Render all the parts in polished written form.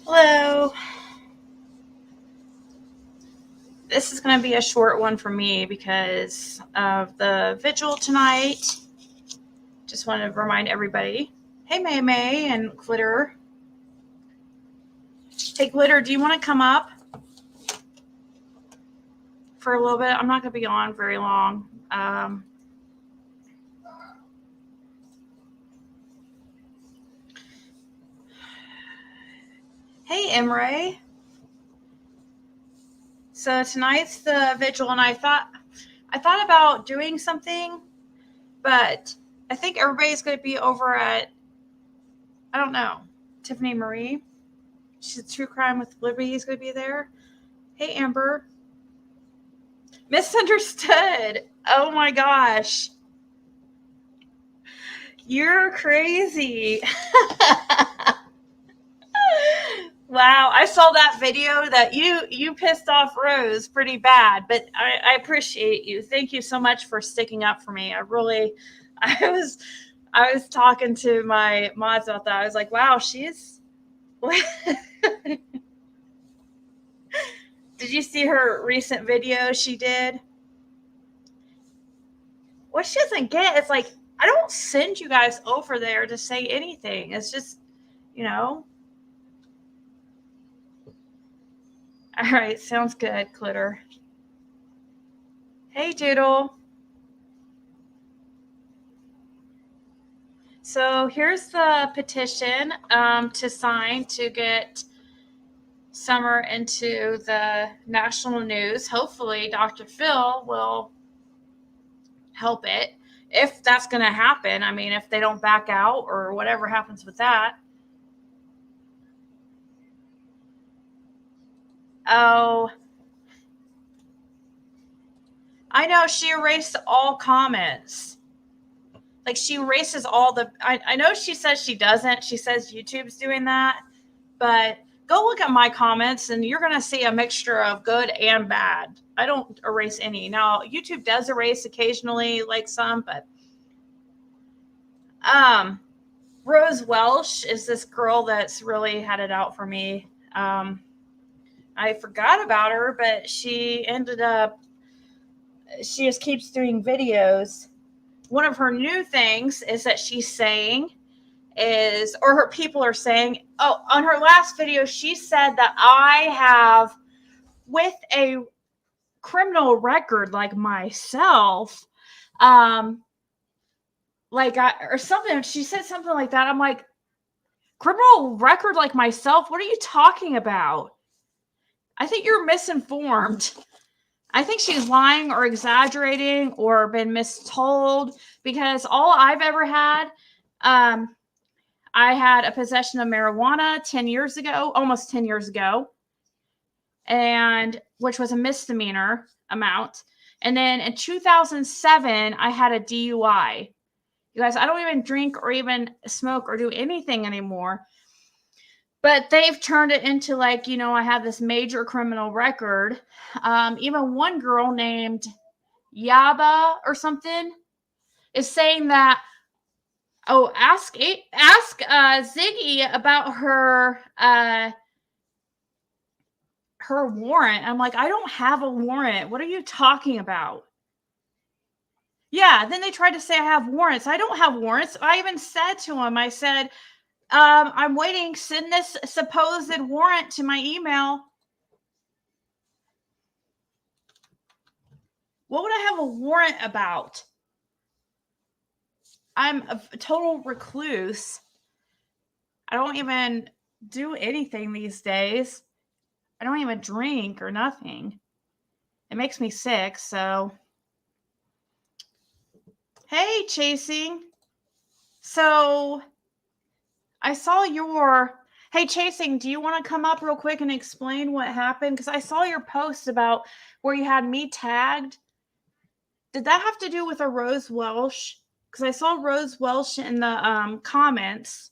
Hello. This is going to be a short one for me because of the vigil tonight. Just want to remind everybody. Hey, May May and Glitter. Hey, Glitter, do you want to come up for a little bit? I'm not going to be on very long. Hey, Emre. So tonight's the vigil, and I thought about doing something, but I think everybody's going to be over at, I don't know, Tiffany Marie. She's True Crime with Libby is going to be there. Hey, Amber. Misunderstood. Oh my gosh. You're crazy. Wow, I saw that video that you pissed off Rose pretty bad, but I appreciate you. Thank you so much for sticking up for me. I was talking to my mods about that. I was like, wow, she's Did you see her recent video she did? What she doesn't get is like, I don't send you guys over there to say anything. It's just, you know. All right, sounds good, Clitter. Hey, Doodle. So here's the petition to sign to get Summer into the national news. Hopefully, Dr. Phil will help it. If that's going to happen, I mean, if they don't back out or whatever happens with that. Oh, I know she erased all comments. Like she erases all the. I know she says she doesn't. She says YouTube's doing that, but go look at my comments and you're going to see a mixture of good and bad. I don't erase any. Now, YouTube does erase occasionally, like some, but Rose Welsh is this girl that's really had it out for me. I forgot about her, but she ended up, she just keeps doing videos. One of her new things is that she's saying is, or her people are saying, oh, on her last video, she said that I have, with a criminal record like myself, or something. She said something like that. I'm like, criminal record like myself? What are you talking about? I think you're misinformed. I think she's lying or exaggerating or been mistold, because all I've ever had, I had a possession of marijuana 10 years ago, almost 10 years ago, and which was a misdemeanor amount. And then in 2007, I had a DUI. You guys, I don't even drink or even smoke or do anything anymore. But they've turned it into like, I have this major criminal record. Even one girl named Yaba or something is saying that, oh, ask Ziggy about her warrant. I'm like, I don't have a warrant. What are you talking about? Yeah, then they tried to say I have warrants. I don't have warrants. I even said to him, I said, I'm waiting. Send this supposed warrant to my email. What would I have a warrant about? I'm a total recluse. I don't even do anything these days. I don't even drink or nothing. It makes me sick, so. Hey, Chasing. So, I saw your... Hey, Chasing, do you want to come up real quick and explain what happened? Because I saw your post about where you had me tagged. Did that have to do with a Rose Welsh? Because I saw Rose Welsh in the comments.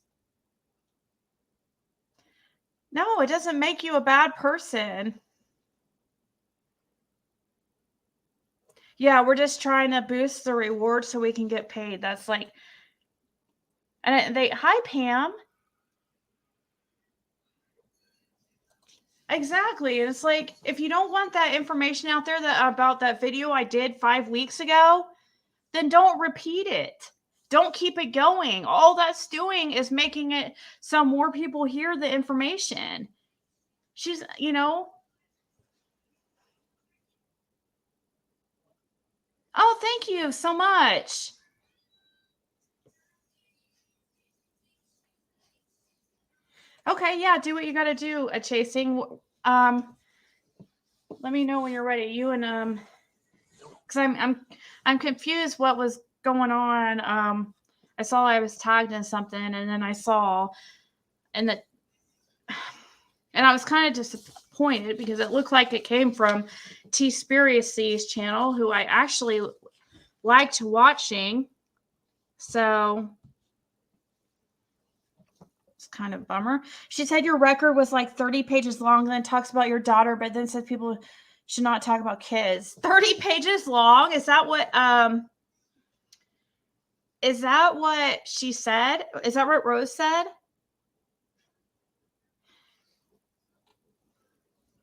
No, it doesn't make you a bad person. Yeah, we're just trying to boost the reward so we can get paid. That's like... And hi, Pam. Exactly. And it's like, if you don't want that information out there about that video I did 5 weeks ago, then don't repeat it. Don't keep it going. All that's doing is making it so more people hear the information. She's, oh, thank you so much. Okay, yeah, do what you got to do. Chasing. Let me know when you're ready. You and because I'm confused what was going on. I saw I was tagged in something, and then I saw, and that, and I was kind of disappointed because it looked like it came from T-Spiracy's channel, who I actually liked watching. So it's kind of a bummer. She said your record was like 30 pages long, and then talks about your daughter, but then said people should not talk about kids. 30 pages long? Is that what she said? Is that what Rose said?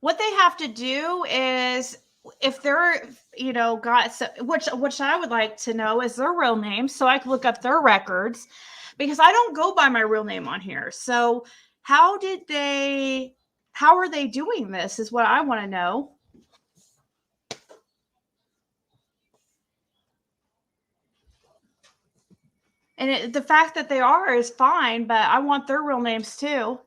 What they have to do is, if they're, which I would like to know is their real name, so I can look up their records, because I don't go by my real name on here. So how are they doing this is what I want to know. And the fact that they are is fine, but I want their real names too.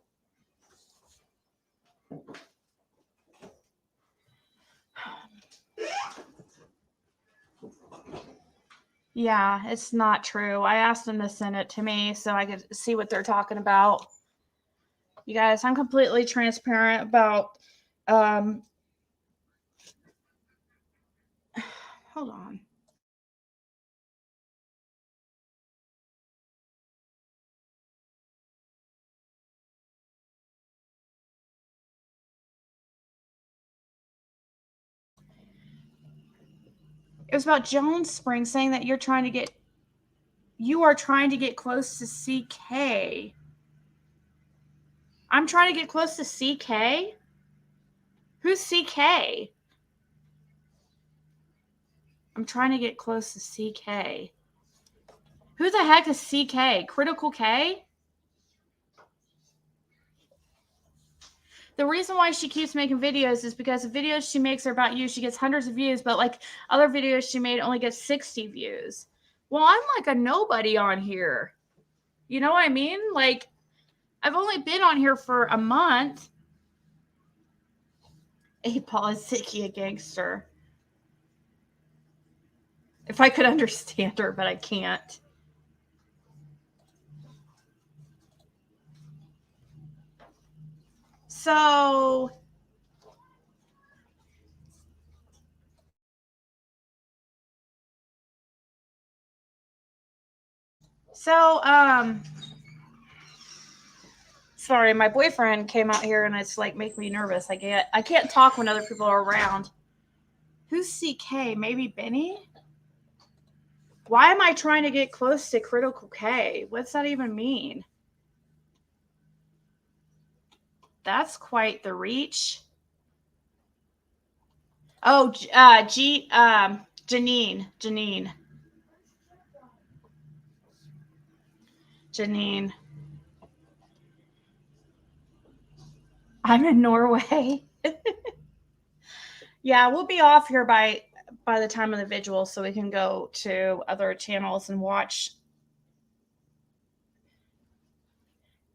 Yeah, it's not true. I asked them to send it to me so I could see what they're talking about. You guys, I'm completely transparent about hold on. It was about Jones Spring saying that you are trying to get close to CK. I'm trying to get close to CK? Who's CK? I'm trying to get close to CK. Who the heck is CK? Critical K? The reason why she keeps making videos is because the videos she makes are about you. She gets hundreds of views, but like other videos she made only gets 60 views. Well, I'm like a nobody on here. You know what I mean? Like, I've only been on here for a month. 8-Ball is Ziggy a gangster? If I could understand her, but I can't. So sorry, my boyfriend came out here and it's like make me nervous. I can't talk when other people are around. Who's CK? Maybe Benny? Why am I trying to get close to Critical K? What's that even mean? That's quite the reach. Oh, Janine. I'm in Norway. Yeah, we'll be off here by the time of the vigil, so we can go to other channels and watch.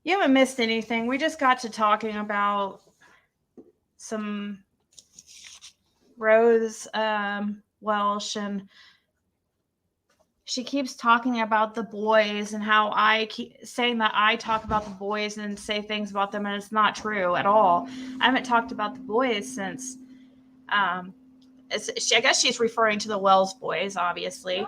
You haven't missed anything. We just got to talking about some Rose Welsh, and she keeps talking about the boys and how I keep saying that I talk about the boys and say things about them, and it's not true at all. I haven't talked about the boys since I guess she's referring to the Wells boys, obviously.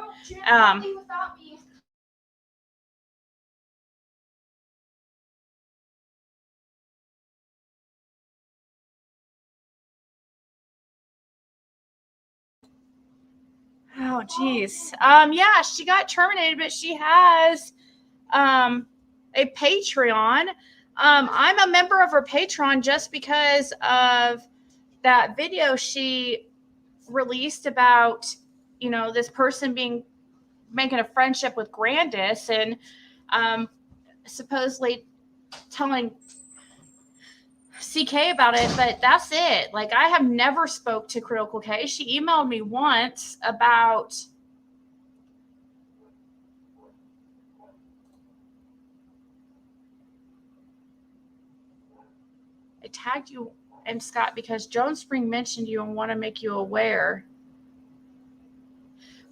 Oh, geez. Yeah, she got terminated, but she has a Patreon. I'm a member of her Patreon just because of that video she released about, this person making a friendship with Grandis and supposedly telling CK about it, but that's it. Like, I have never spoke to Critical K. She emailed me once about I tagged you and Scott because Joan Spring mentioned you and want to make you aware.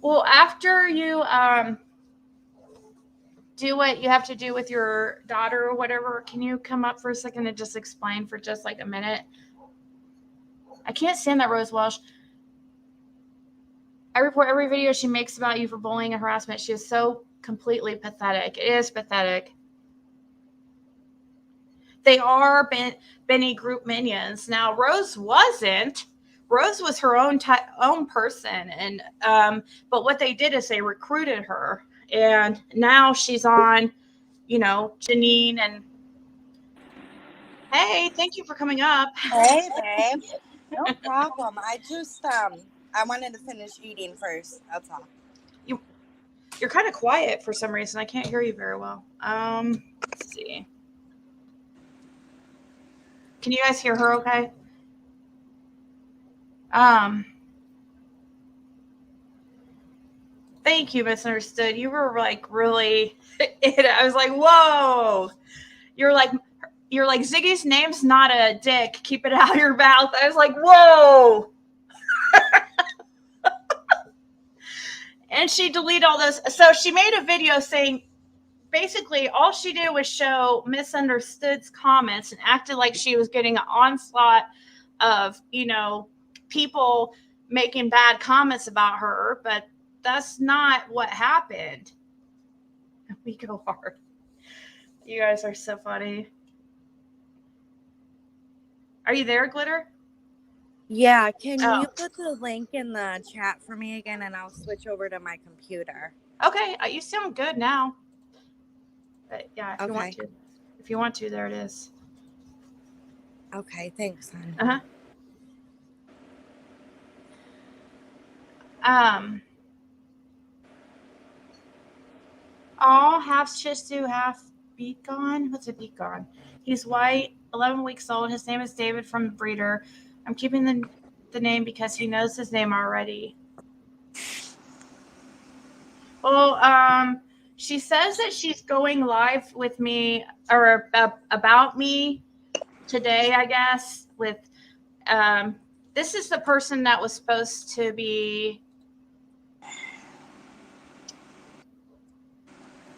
Well, after you do what you have to do with your daughter or whatever, can you come up for a second and just explain for just like a minute? I can't stand that Rose Welsh. I report every video she makes about you for bullying and harassment. She is so completely pathetic. It is pathetic. They are Benny Group minions. Now, Rose wasn't. Rose was her own person, and but what they did is they recruited her, and now she's on, Janine and. Hey, thank you for coming up. Hey, babe. No problem. I just I wanted to finish eating first. That's all. You're kind of quiet for some reason. I can't hear you very well. Let's see. Can you guys hear her okay? Thank you, Misunderstood. You were like really I was like, whoa. You're like Ziggy's name's not a dick. Keep it out of your mouth. I was like, whoa. And she deleted all those. So she made a video saying basically all she did was show Misunderstood's comments and acted like she was getting an onslaught of, people making bad comments about her, but that's not what happened. We go hard. You guys are so funny. Are you there, Glitter? Yeah, can you put the link in the chat for me again, and I'll switch over to my computer. Okay, you sound good now. But yeah, if you want to, there it is. Okay, thanks, hon. All half Shih Tzu, half beat gone. What's a beat gone? He's white, 11 weeks old. His name is David from the breeder. I'm keeping the name because he knows his name already. Well, she says that she's going live with me or about me today, I guess, with this is the person that was supposed to be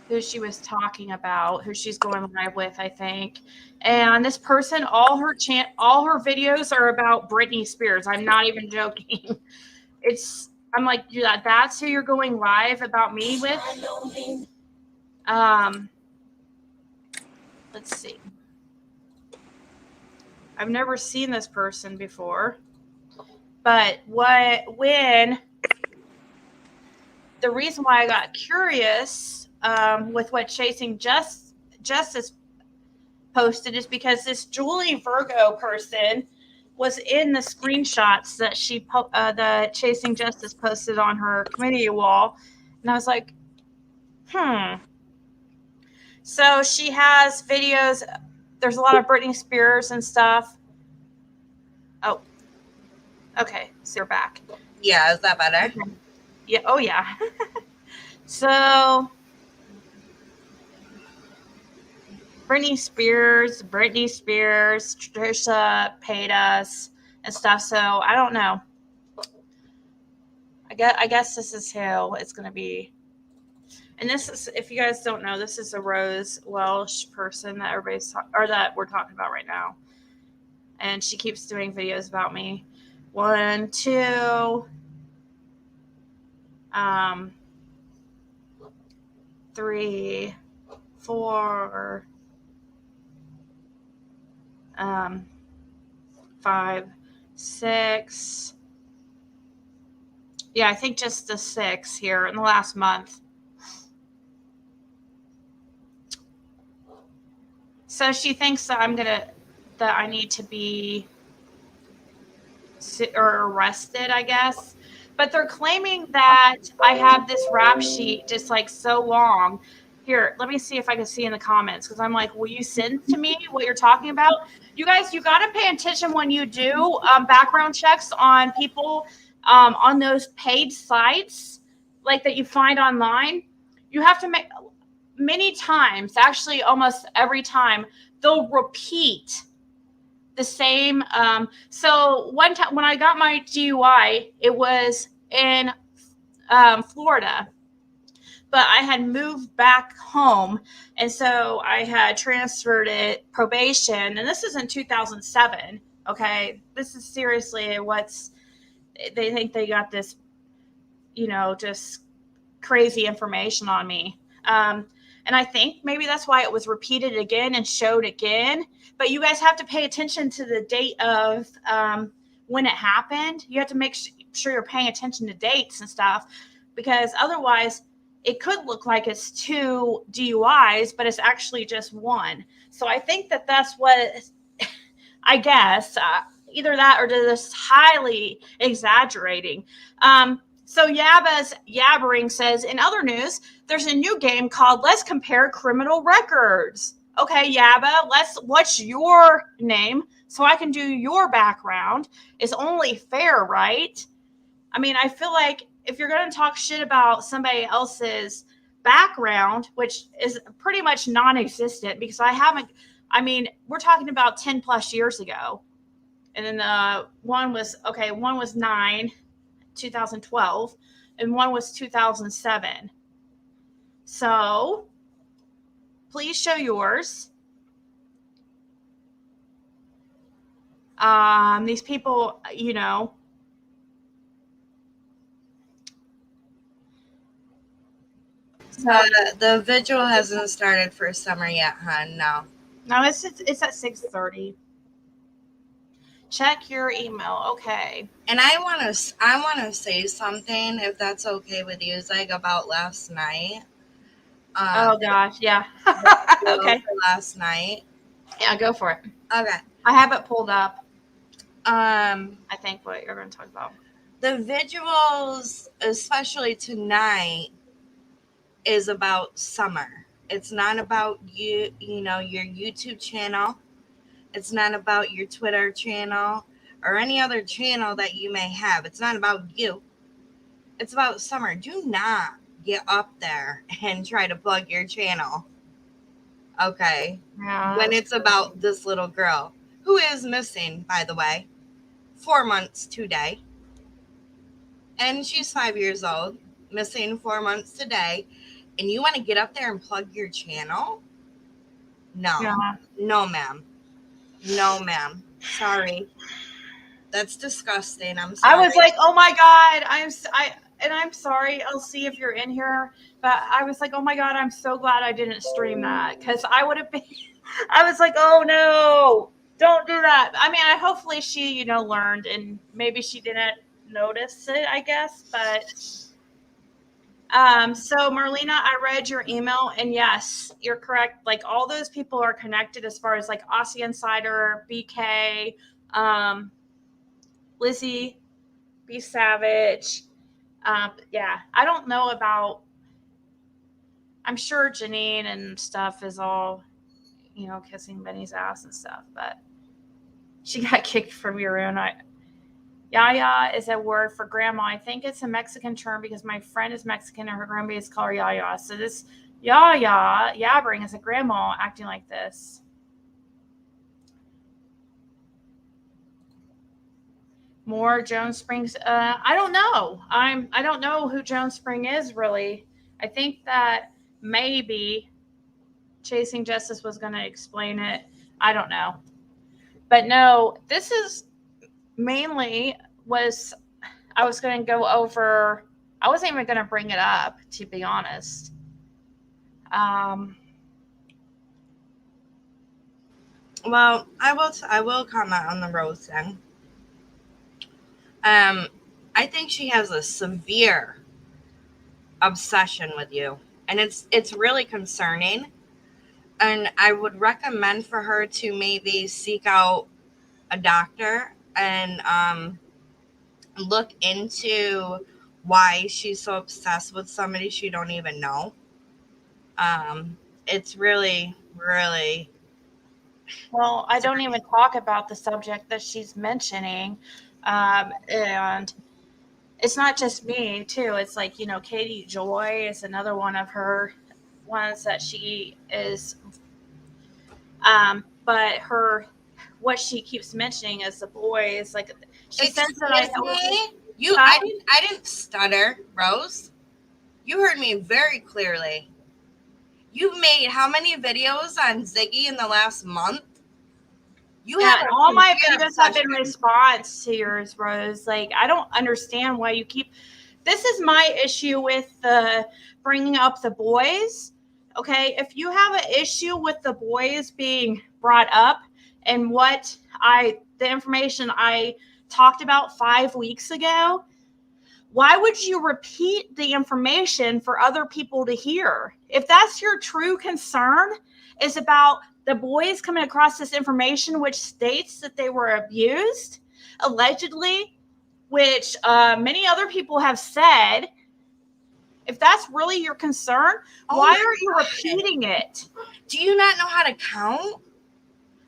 who she was talking about, who she's going live with, I think. And this person, all her videos are about Britney Spears. I'm not even joking. I'm like, yeah, that's who you're going live about me with. Let's see. I've never seen this person before, but the reason why I got curious with what Chasing Justice posted is because this Julie Virgo person was in the screenshots that the Chasing Justice posted on her community wall, and I was like, So she has videos. There's a lot of Britney Spears and stuff. Oh, okay. So you're back. Yeah, is that better? Okay. Yeah. Oh, yeah. So Britney Spears, Trisha paid us and stuff. So I don't know. I guess this is who it's going to be. And this is, if you guys don't know, this is a Rose Welsh person that that we're talking about right now. And she keeps doing videos about me. 1, 2, 3, 4, 5, 6. Yeah, I think just the 6 here in the last month. So she thinks that I need to be arrested, I guess. But they're claiming that I have this rap sheet just like so long. Here, let me see if I can see in the comments because I'm like, will you send to me what you're talking about? You guys, you got to pay attention when you do background checks on people on those paid sites like that you find online. You have to make many times, actually almost every time, they'll repeat the same. So one time when I got my DUI, it was in Florida, but I had moved back home, and so I had transferred it probation, and this is in 2007. Okay, this is seriously what's they think they got this, just crazy information on me. And I think maybe that's why it was repeated again and showed again. But you guys have to pay attention to the date of when it happened. You have to make sure you're paying attention to dates and stuff, because otherwise it could look like it's 2 DUIs, but it's actually just 1. So I think that that's what, I guess, either that or just highly exaggerating. So Yaba's Yabbering says, in other news, there's a new game called Let's Compare Criminal Records. Okay, Yaba, what's your name so I can do your background? It's only fair, right? I mean, I feel like if you're going to talk shit about somebody else's background, which is pretty much non-existent because we're talking about 10 plus years ago. And then one was 9, 2012, and one was 2007. So please show yours. These people, The vigil hasn't started for summer yet, hon. No. No, it's at 6:30. Check your email. Okay. And I want to say something, if that's okay with you, Zig, about last night. Oh gosh, yeah. Okay. Last night. Yeah, go for it. Okay. I have it pulled up. I think what you're going to talk about. The vigils, especially tonight, is about summer. It's not about your YouTube channel. It's not about your Twitter channel or any other channel that you may have. It's not about you. It's about summer. Do not get up there and try to plug your channel. Okay. Yeah, when it's about this little girl who is missing, by the way, 4 months today. And she's 5 years old, missing 4 months today. And you want to get up there and plug your channel? No. Yeah. No, ma'am. No, ma'am. Sorry. That's disgusting. I'm sorry. I was like, oh my God. I'm sorry. I'll see if you're in here. But I was like, oh my God, I'm so glad I didn't stream that. Because I would have been, I was like, oh no, don't do that. I mean, hopefully she, learned, and maybe she didn't notice it, I guess. But so Marlena, I read your email, and yes, you're correct. Like, all those people are connected as far as like Aussie Insider, BK, Lizzie, B Savage. Yeah, I don't know about, I'm sure Janine and stuff is all, kissing Benny's ass and stuff, but she got kicked from your room. Yaya is a word for grandma. I think it's a Mexican term because my friend is Mexican and her grandma is called Yaya. So this Yaya, yabbering, is a grandma acting like this. More Jones Springs. I don't know. I don't know who Jones Spring is really. I think that maybe Chasing Justice was going to explain it. I don't know. But no, this is mainly I was going to go over. I wasn't even going to bring it up, to be honest. Well, I will comment on the Rose thing. I think she has a severe obsession with you, and it's really concerning. And I would recommend for her to maybe seek out a doctor and look into why she's so obsessed with somebody she don't even know. It's really, really. Well, I don't even talk about the subject that she's mentioning. And it's not just me, too. It's like, Katie Joy is another one of her ones that she is. But what she keeps mentioning is the boys. Like, she says that I Excuse me? Huh? I didn't stutter, Rose. You heard me very clearly. You've made how many videos on Ziggy in the last month? You have all my videos have been response to yours, Rose. Like, I don't understand why you keep. This is my issue with the bringing up the boys. Okay, if you have an issue with the boys being brought up and the information I talked about 5 weeks ago, why would you repeat the information for other people to hear? If that's your true concern, is about the boys coming across this information which states that they were abused, allegedly, which many other people have said, if that's really your concern, why are you repeating it? Do you not know how to count?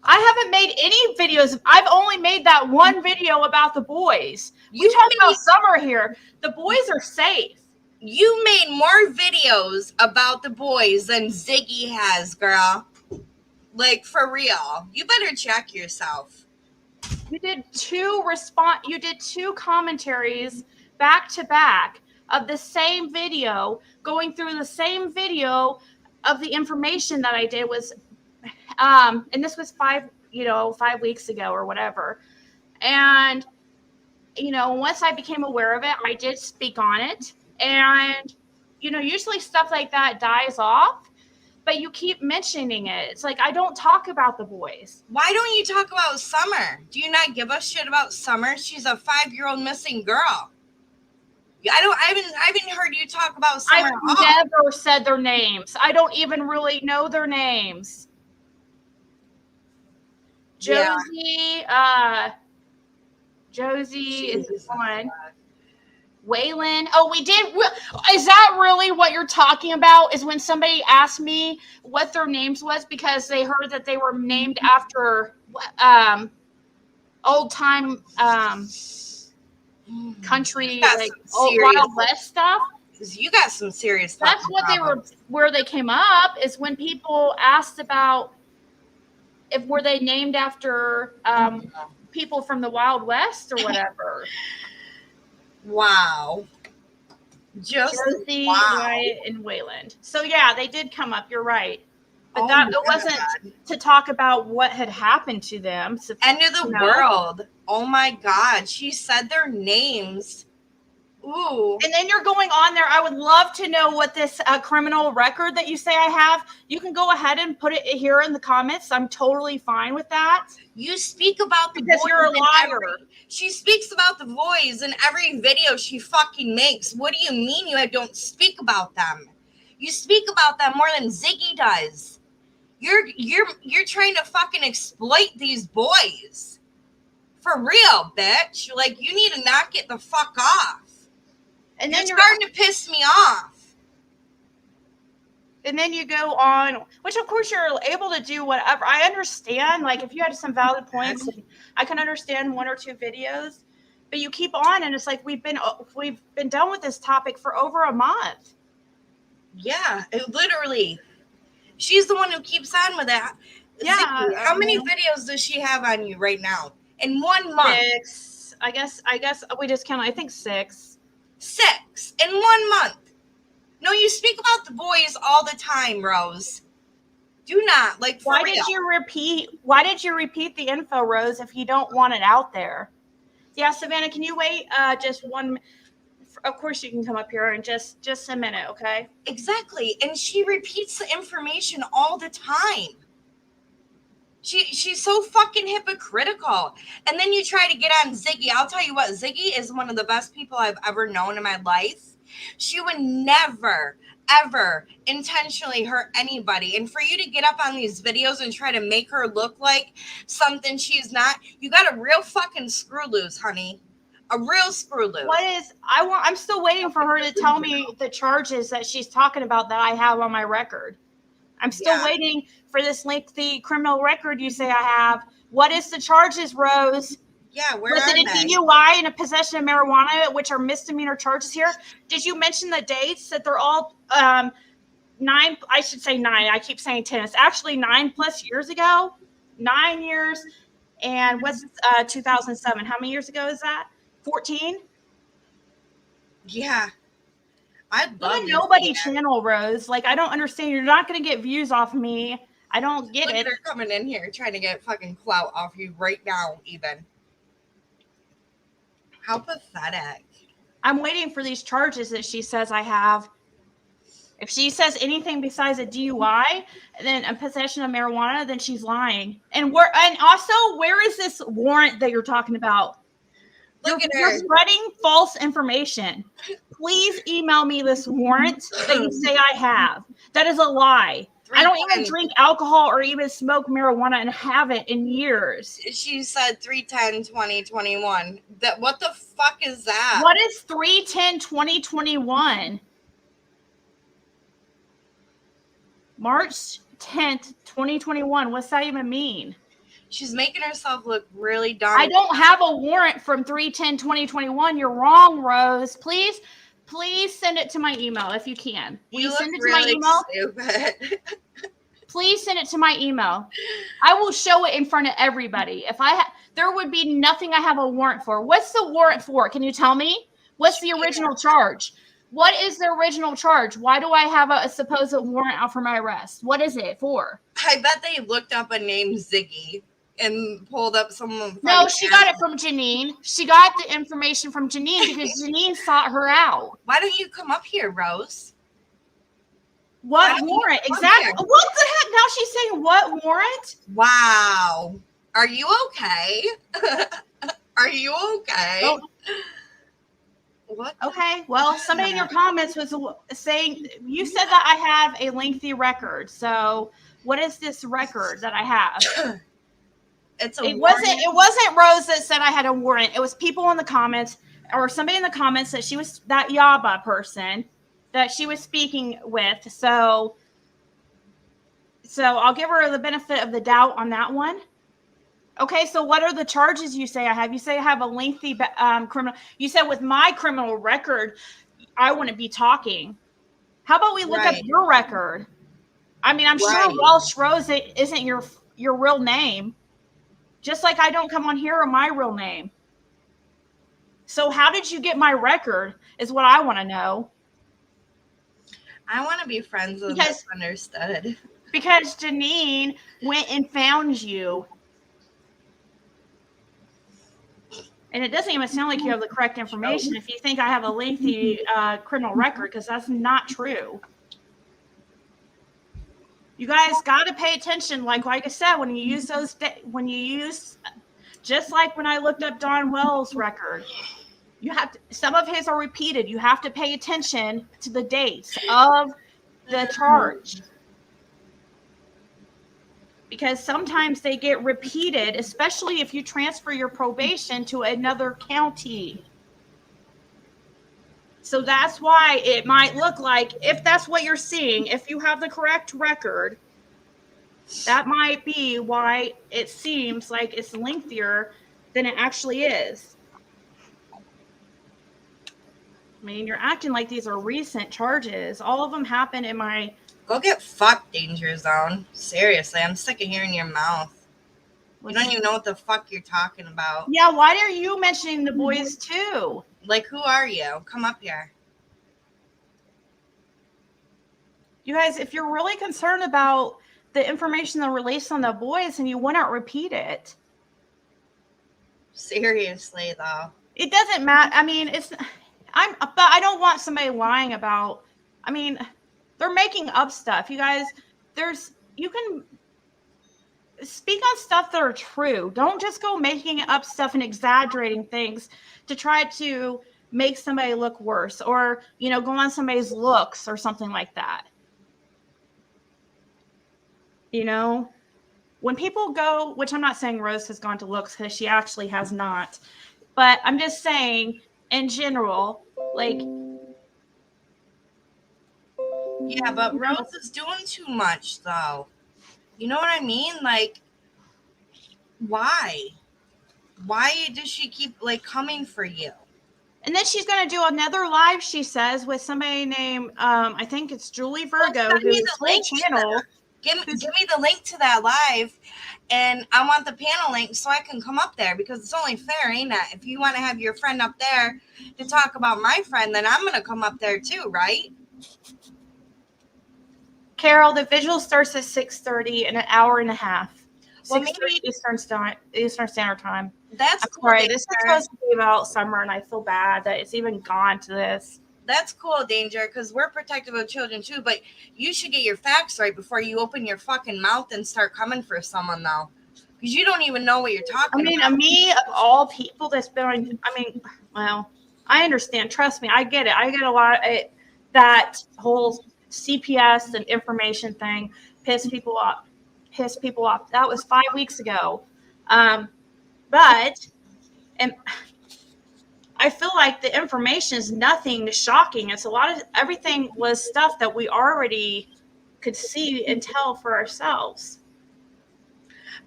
I haven't made any videos. I've only made that one video about the boys. We talk about Summer here. The boys are safe. You made more videos about the boys than Ziggy has, girl. Like, for real. You better check yourself. You did two commentaries back to back of the same video, going through the same video of the information that I did was and this was 5 weeks ago or whatever. And once I became aware of it, I did speak on it. And usually stuff like that dies off, but you keep mentioning it. It's like, I don't talk about the boys. Why don't you talk about Summer? Do you not give a shit about Summer? She's a 5-year-old missing girl. I haven't heard you talk about Summer. I've never said their names. I don't even really know their names. Josie, Josie is one. Waylon. Oh, we did. Is that really what you're talking about? Is when somebody asked me what their names was because they heard that they were named after old time country, like old Wild West stuff. You got some serious stuff. That's what where they came up is when people asked about if were they named after people from the Wild West or whatever. Wow. Josie, Wyatt, and Wayland. So yeah, they did come up. You're right, but it wasn't to talk about what had happened to them. So, end of the world. Oh my God, she said their names. Ooh. And then you're going on there. I would love to know what this criminal record that you say I have. You can go ahead and put it here in the comments. I'm totally fine with that. You speak about the because you're a liar. She speaks about the boys in every video she fucking makes. What do you mean you don't speak about them? You speak about them more than Ziggy does. You're trying to fucking exploit these boys. For real, bitch. Like, you need to knock it the fuck off. And then you're starting to piss me off. And then you go on, which of course you're able to do whatever. I understand, like if you had some valid points, I can understand 1 or 2 videos, but you keep on, and it's like we've been done with this topic for over a month. Yeah, literally. She's the one who keeps on with that. Yeah. Ziggy, how many videos does she have on you right now in 1 month? 6. I guess we just count. I think 6. 6 in 1 month. No, you speak about the boys all the time, Rose. Do not, like, for real. Why did you repeat the info, Rose, if you don't want it out there? Yeah, Savannah, can you wait just 1 minute? Of course you can come up here in just a minute, okay? Exactly. And she repeats the information all the time. She's so fucking hypocritical. And then you try to get on Ziggy. I'll tell you what, Ziggy is one of the best people I've ever known in my life. She would never, ever intentionally hurt anybody. And for you to get up on these videos and try to make her look like something she's not, you got a real fucking screw loose, honey. A real screw loose. I'm still waiting for her to tell me the charges that she's talking about that I have on my record. I'm still waiting for this lengthy criminal record you say I have. What is the charges, Rose? Yeah, where was are it a they? DUI and a possession of marijuana, which are misdemeanor charges here? Did you mention the dates that they're all 9? I should say 9. I keep saying 10. It's actually 9+ years ago. 9 years. And what's 2007? How many years ago is that? 14? Yeah. I'd love to nobody channel, Rose. Like, I don't understand. You're not going to get views off of me. I don't get it. They're coming in here trying to get fucking clout off you right now, even. How pathetic. I'm waiting for these charges that she says I have. If she says anything besides a DUI and then a possession of marijuana, then she's lying. And also, where is this warrant that you're talking about? You're spreading false information. Please email me this warrant that you say I have. That is a lie. I don't even drink alcohol or even smoke marijuana and haven't in years. She said 3/10/2021. What the fuck is that? What is 3/10/2021? March 10th, 2021. What's that even mean? She's making herself look really dumb. I don't have a warrant from 3/10/2021. You're wrong, Rose. Please send it to my email if you can. Will you send it to my email? Stupid. Please send it to my email. I will show it in front of everybody. There would be nothing I have a warrant for. What's the warrant for? Can you tell me? What's the original charge? What is the original charge? Why do I have a supposed warrant out for my arrest? What is it for? I bet they looked up a name Ziggy and pulled up someone. No, she got it from Janine. She got the information from Janine because Janine sought her out. Why don't you come up here, Rose? What warrant? Exactly. What the heck? Now she's saying what warrant? Wow. Are you okay? Are you okay? Oh. What? Okay. Well, somebody in your comments was saying you said that I have a lengthy record. So, what is this record that I have? It wasn't Rose that said I had a warrant. It was people in the comments or somebody in the comments that she was that Yaba person that she was speaking with. So I'll give her the benefit of the doubt on that one. Okay, so what are the charges you say I have? You say I have a lengthy criminal. You said with my criminal record, I wouldn't be talking. How about we look up your record? I mean, I'm sure Welsh Rose isn't your real name. Just like I don't come on here on my real name. So how did you get my record is what I want to know. I want to be friends with Misunderstood. Because Janine went and found you. And it doesn't even sound like you have the correct information if you think I have a lengthy criminal record, because that's not true. You guys got to pay attention. Like I said, when you use just like when I looked up Don Wells' record, you have to, some of his are repeated. You have to pay attention to the dates of the charge. Because sometimes they get repeated, especially if you transfer your probation to another county. So that's why it might look like, if that's what you're seeing, if you have the correct record, that might be why it seems like it's lengthier than it actually is. I mean, you're acting like these are recent charges. All of them happened in my... Go get fucked, Danger Zone. Seriously, I'm sick of hearing your mouth. You don't even know what the fuck you're talking about. Yeah, why are you mentioning the boys too? Like, who are you? Come up here. You guys, if you're really concerned about the information that released on the boys and you wouldn't repeat it. Seriously, though. It doesn't matter. I mean, but I don't want somebody lying about, I mean, they're making up stuff. You guys, you can speak on stuff that are true. Don't just go making up stuff and exaggerating things to try to make somebody look worse, or, you know, go on somebody's looks or something like that. You know, when people go, which I'm not saying Rose has gone to looks, because she actually has not, but I'm just saying in general, like, Yeah, but Rose is doing too much, though. You know what I mean? Like, why? Why does she keep, like, coming for you? and then she's going to do another live, she says, with somebody named, I think it's Julie Virgo, whose whole channel. Give me the link to that live, and I want the panel link so I can come up there, because it's only fair, ain't it? If you want to have your friend up there to talk about my friend, then I'm going to come up there too, right? Carol, the vigil starts at 6:30 in an hour and a half. Well, 6:30 maybe Eastern Standard Time. that's I'm cool. sorry, this is supposed to be about summer, and I feel bad that it's even gone to this. That's cool, Danger, because we're protective of children too, but you should get your facts right before you open your fucking mouth and start coming for someone, though. Because you don't even know what you're talking about. Me, of all people that's been on, well, I understand. Trust me, I get it. I get a lot of it, that whole CPS and information thing piss people off. That was 5 weeks ago. But, and I feel like the information is nothing shocking. It's a lot of, everything was stuff that we already could see and tell for ourselves.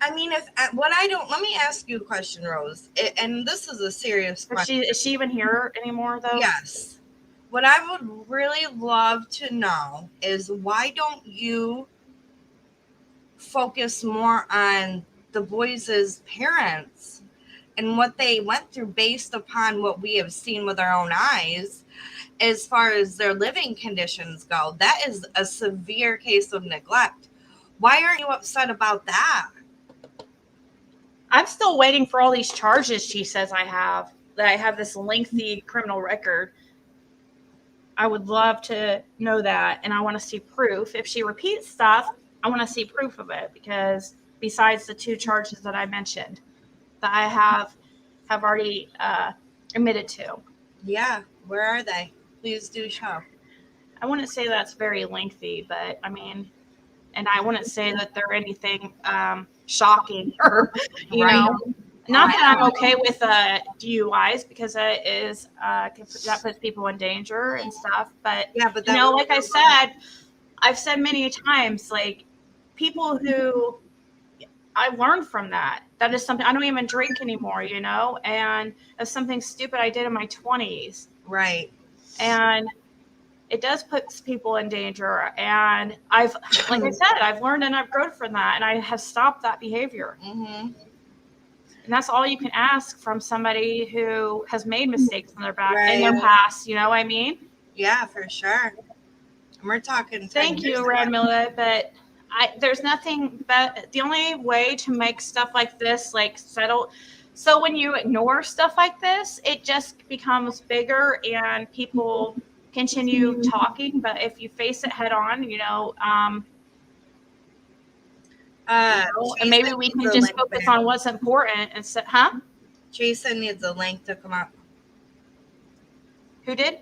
I mean, let me ask you a question, Rose. And this is a serious question. Is she even here anymore, though? Yes. What I would really love to know is, why don't you focus more on the boys' parents and what they went through, based upon what we have seen with our own eyes as far as their living conditions go? That is a severe case of neglect. Why aren't you upset about that? I'm still waiting for all these charges she says I have this lengthy criminal record. I would love to know that, and I want to see proof. If she repeats stuff, I want to see proof of it, because besides the 2 charges that I mentioned that I have already admitted to. Yeah, where are they? Please do show. I wouldn't say that's very lengthy, but I mean, and I wouldn't say that they're anything shocking or, you know, not that I'm okay with DUIs, because that is that puts people in danger and stuff. But yeah, but you know, like I've said many times, like, people who I learned from that. That is something, I don't even drink anymore, you know, and it's something stupid I did in my 20s. Right. And it does put people in danger. And I've, like I said, I've learned and I've grown from that, and I have stopped that behavior. Mm-hmm. And that's all you can ask from somebody who has made mistakes in their in their past. You know what I mean? Yeah, for sure. And we're talking. Thank you, Radmilla, but there's nothing, but the only way to make stuff like this, like, settle. So when you ignore stuff like this, it just becomes bigger and people continue talking. But if you face it head on, you know, and maybe we can just focus on what's important and say, huh? Jason needs a link to come up. Who did?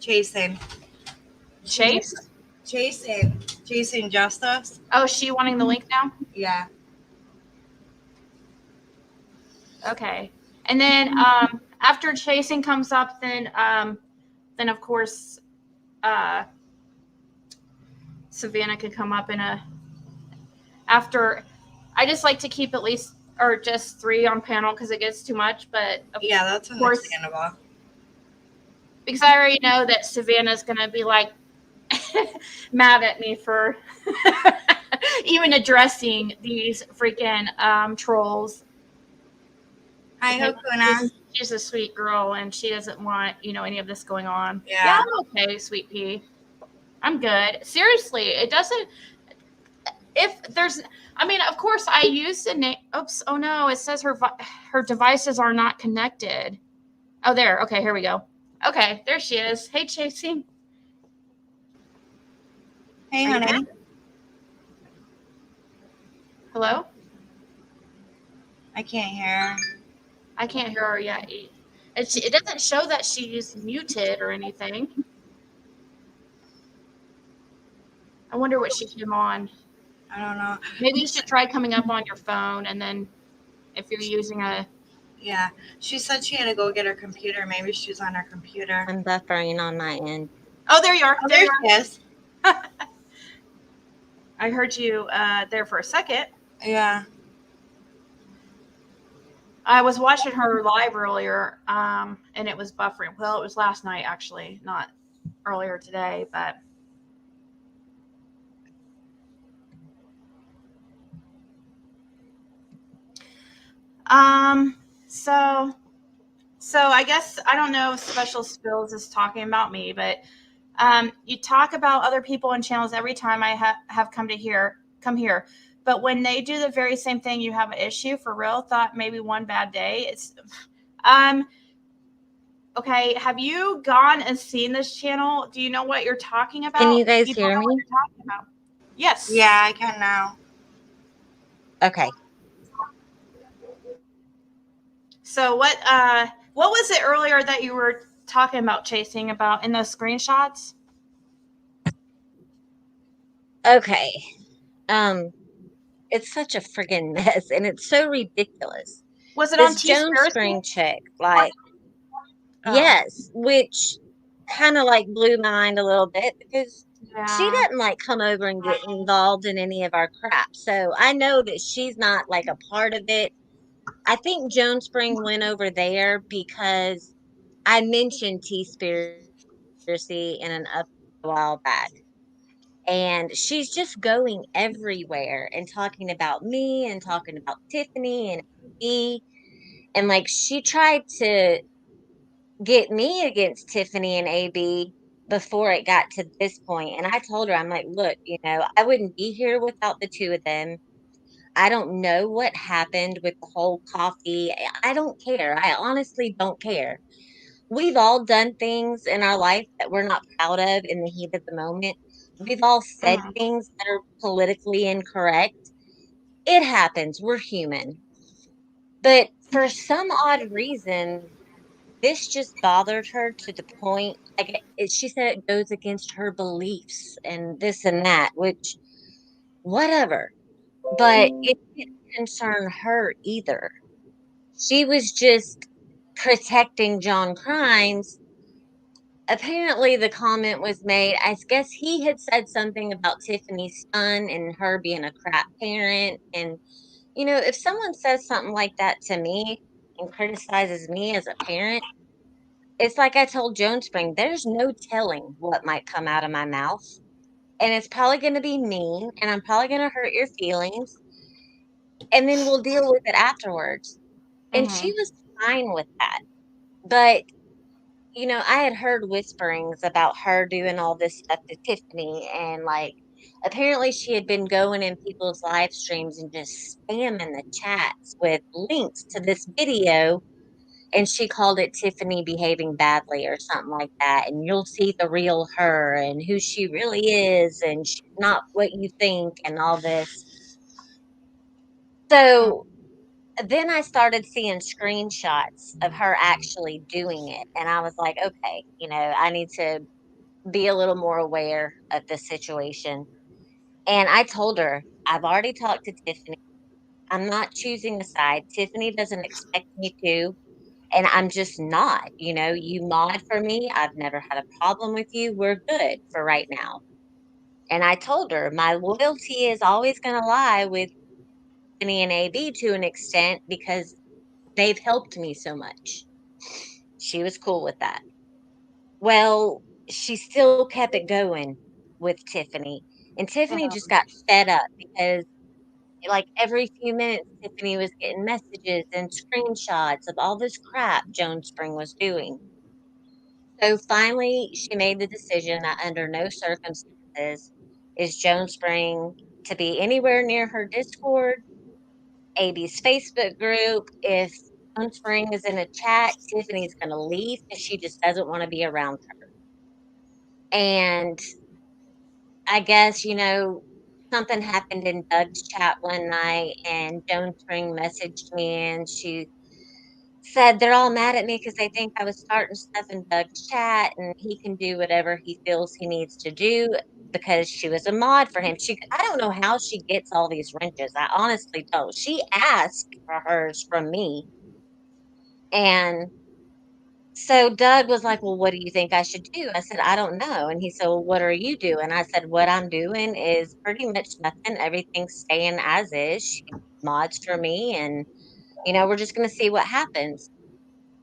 Jason. Jason Justice. Oh, is she wanting the link now? Yeah. Okay. And then after Chasing comes up, then of course Savannah could come up in after. I just like to keep at least, or just 3 on panel, because it gets too much. But yeah, that's understandable. Because I already know that Savannah's gonna be like mad at me for even addressing these freaking trolls. Hi, Hokuna. She's a sweet girl, and she doesn't want, you know, any of this going on. Yeah, I'm okay, sweet pea. I'm good. Seriously, it doesn't. If there's, I mean, of course, I used the name. Oops. Oh no, it says her devices are not connected. Oh, there. Okay, here we go. Okay, there she is. Hey, Chasing. Hey, honey. Hello? I can't hear her. I can't hear her yet. It doesn't show that she's muted or anything. I wonder what she came on. I don't know. Maybe you should try coming up on your phone, and then if you're using a. Yeah, she said she had to go get her computer. Maybe she's on her computer. I'm buffering on my end. Oh, there you are. Oh, There there you she are. is. I heard you there for a second. Yeah. I was watching her live earlier, and it was buffering. Well, it was last night actually, not earlier today, but. Um. So. So I guess I don't know if Special Spills is talking about me, but you talk about other people and channels every time I have come here. But when they do the very same thing, you have an issue for real. Thought maybe one bad day. It's um okay. Have you gone and seen this channel? Do you know what you're talking about? Can you guys You don't hear know what me? you're talking about. Yes. Yeah, I can now. Okay. So what was it earlier that you were talking about chasing about in those screenshots? Okay. Um, it's such a friggin' mess and it's so ridiculous. Was it on This Jones Teespiracy? Spring chick, like, Oh, yes, which kind of like blew my mind a little bit because she yeah. doesn't like come over and get involved in any of our crap. So I know that she's not like a part of it. I think Jones Spring went over there because I mentioned Teespiracy in an up a while back. And she's just going everywhere and talking about me and talking about Tiffany and me. And like she tried to get me against Tiffany and AB before it got to this point. And I told her, I'm like, look, I wouldn't be here without the two of them. I don't know what happened with the whole coffee. I don't care. I honestly don't care. We've all done things in our life that we're not proud of in the heat of the moment. We've all said Mhm. things that are politically incorrect. It happens. We're human. But for some odd reason, this just bothered her to the point, like she said, it goes against her beliefs and this and that, which, whatever. But it didn't concern her either. She was just protecting John Crimes. Apparently, the comment was made, I guess he had said something about Tiffany's son and her being a crap parent. And, if someone says something like that to me and criticizes me as a parent, it's like I told Joan Spring, there's no telling what might come out of my mouth. And it's probably going to be mean and I'm probably going to hurt your feelings. And then we'll deal with it afterwards. And she Mhm. was fine with that. But I had heard whisperings about her doing all this stuff to Tiffany, and like apparently she had been going in people's live streams and just spamming the chats with links to this video. And she called it Tiffany behaving badly or something like that. And you'll see the real her and who she really is, and she's not what you think, and all this. So then I started seeing screenshots of her actually doing it. And I was like, okay, I need to be a little more aware of the situation. And I told her, I've already talked to Tiffany. I'm not choosing a side. Tiffany doesn't expect me to, and I'm just not. You mod for me. I've never had a problem with you. We're good for right now. And I told her my loyalty is always going to lie with Tiffany and AB to an extent because they've helped me so much. She was cool with that. Well, she still kept it going with Tiffany. And Tiffany just got fed up because, like, every few minutes, Tiffany was getting messages and screenshots of all this crap Joan Spring was doing. So finally, she made the decision that under no circumstances is Joan Spring to be anywhere near her Discord, AB's Facebook group. If Joan Spring is in a chat, Tiffany's going to leave because she just doesn't want to be around her. And I guess, something happened in Doug's chat one night and Joan Spring messaged me and she said they're all mad at me because they think I was starting stuff in Doug's chat, and he can do whatever he feels he needs to do because she was a mod for him. I don't know how she gets all these wrenches. I honestly don't. She asked for hers from me, and so Doug was like, "Well, what do you think I should do?" I said, "I don't know." And he said, "Well, what are you doing?" I said, "What I'm doing is pretty much nothing. Everything's staying as is. She mods for me, and we're just gonna see what happens."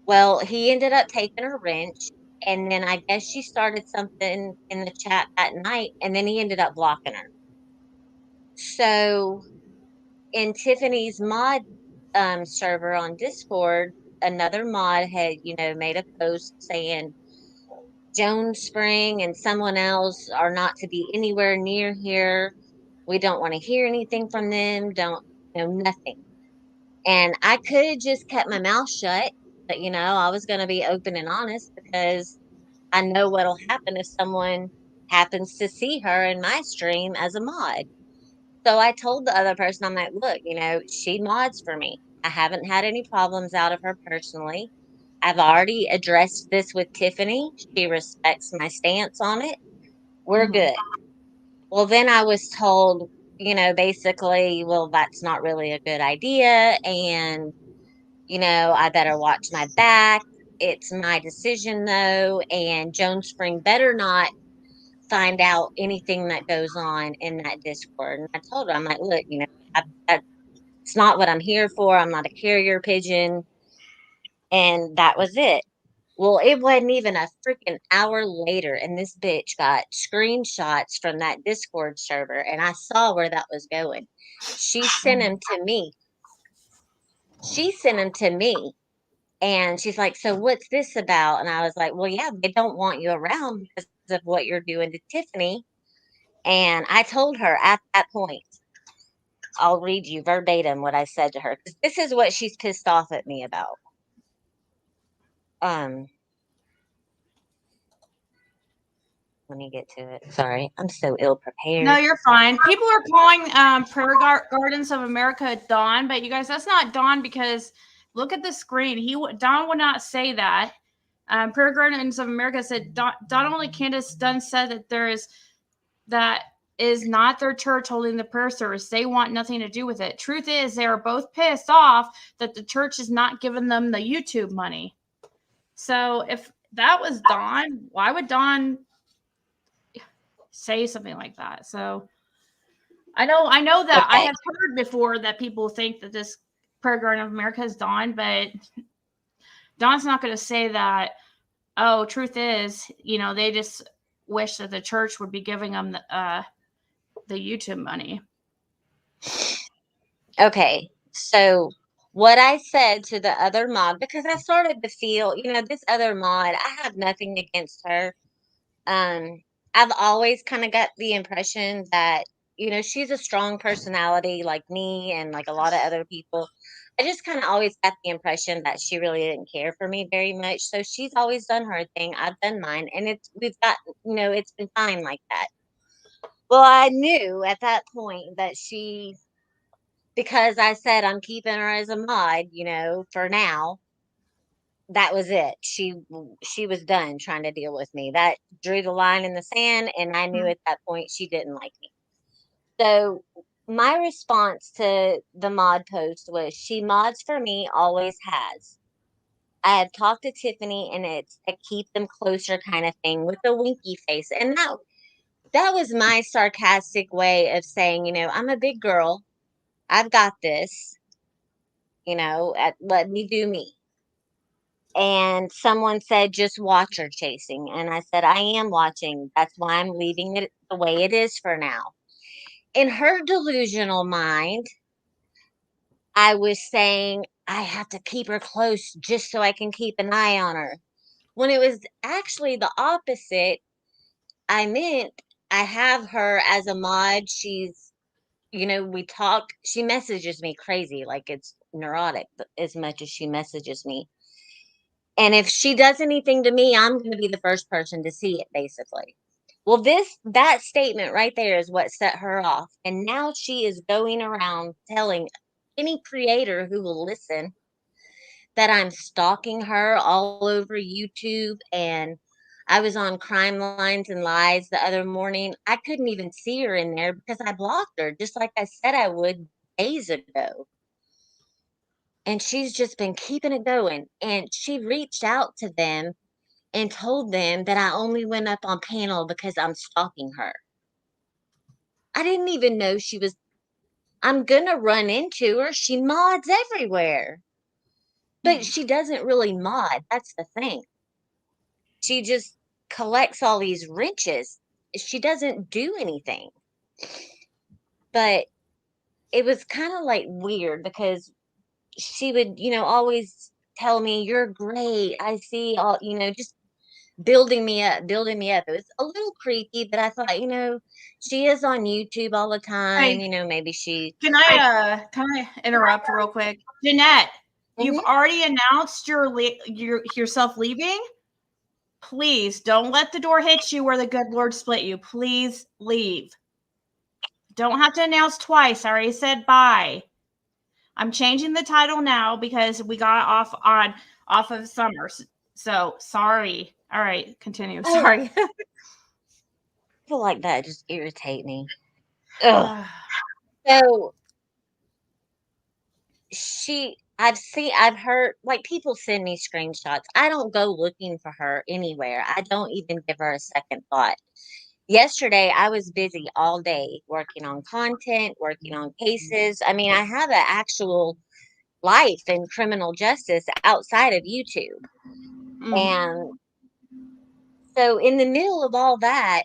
Well, he ended up taking her wrench, and then I guess she started something in the chat that night, and then he ended up blocking her. So in Tiffany's mod server on Discord, another mod had, made a post saying Joan Spring and someone else are not to be anywhere near here. We don't want to hear anything from them. Don't, nothing. And I could have just kept my mouth shut, but I was going to be open and honest because I know what'll happen if someone happens to see her in my stream as a mod. So I told the other person, I'm like, look, she mods for me. I haven't had any problems out of her personally. I've already addressed this with Tiffany. She respects my stance on it. We're good. Well, then I was told, basically, well, that's not really a good idea. And, I better watch my back. It's my decision, though. And Joan Spring better not find out anything that goes on in that Discord. And I told her, I'm like, look, it's not what I'm here for. I'm not a carrier pigeon. And that was it. Well, it wasn't even a freaking hour later, and this bitch got screenshots from that Discord server, and I saw where that was going. She sent them to me. She sent them to me. And she's like, so what's this about? And I was like, well, yeah, they don't want you around because of what you're doing to Tiffany. And I told her at that point, I'll read you verbatim what I said to her, because this is what she's pissed off at me about. Let me get to it. Sorry, I'm so ill prepared. No, you're fine. People are calling Prayer Gardens of America Dawn, but you guys, that's not Dawn, because look at the screen. Dawn would not say that. Prayer Gardens of America said Dawn only Candace Dunn said that is not their church holding the prayer service. They want nothing to do with it. Truth is, they are both pissed off that the church is not giving them the YouTube money. So if that was Dawn, why would Dawn say something like that? So I know that I have heard before that people think that this Prayer Garden of America is Dawn, but Dawn's not going to say that. Oh, truth is, they just wish that the church would be giving them the YouTube money. Okay, so what I said to the other mod, because I started to feel, this other mod, I have nothing against her. I've always kind of got the impression that, she's a strong personality like me and like a lot of other people. I just kind of always got the impression that she really didn't care for me very much. So she's always done her thing. I've done mine. And it's been fine like that. Well, I knew at that point that because I said I'm keeping her as a mod, for now, that was it. She was done trying to deal with me. That drew the line in the sand, and I knew at that point she didn't like me. So my response to the mod post was, she mods for me, always has. I have talked to Tiffany, and it's a keep them closer kind of thing with a winky face. And that was my sarcastic way of saying, I'm a big girl. I've got this. Let me do me. And someone said, just watch her chasing. And I said, I am watching. That's why I'm leaving it the way it is for now. In her delusional mind, I was saying, I have to keep her close just so I can keep an eye on her. When it was actually the opposite, I meant I have her as a mod. She's, we talk, she messages me crazy, like it's neurotic as much as she messages me. And if she does anything to me, I'm going to be the first person to see it, basically. Well, that statement right there is what set her off. And now she is going around telling any creator who will listen that I'm stalking her all over YouTube, and I was on Crime Lines and Lies the other morning. I couldn't even see her in there because I blocked her, just like I said I would days ago. And she's just been keeping it going. And she reached out to them and told them that I only went up on panel because I'm stalking her. I didn't even know she was. I'm gonna run into her. She mods everywhere. But she doesn't really mod. That's the thing. She just collects all these riches. She doesn't do anything. But it was kind of like weird because she would, always tell me, "You're great. I see all," just building me up, building me up. It was a little creepy, but I thought, she is on YouTube all the time. Hey, Maybe she. can I interrupt real quick? Jeanette, you've Mhm. already announced yourself leaving. Please don't let the door hit you where the good Lord split you. Please leave. Don't have to announce twice. I already said bye. I'm changing the title now because we got off of Summers. So sorry. All right, continue. Oh, Sorry. people like that just irritate me. Ugh. So I've heard, like, people send me screenshots. I don't go looking for her anywhere. I don't even give her a second thought. Yesterday, I was busy all day working on content, working on cases. I mean, I have an actual life in criminal justice outside of YouTube. And so, in the middle of all that,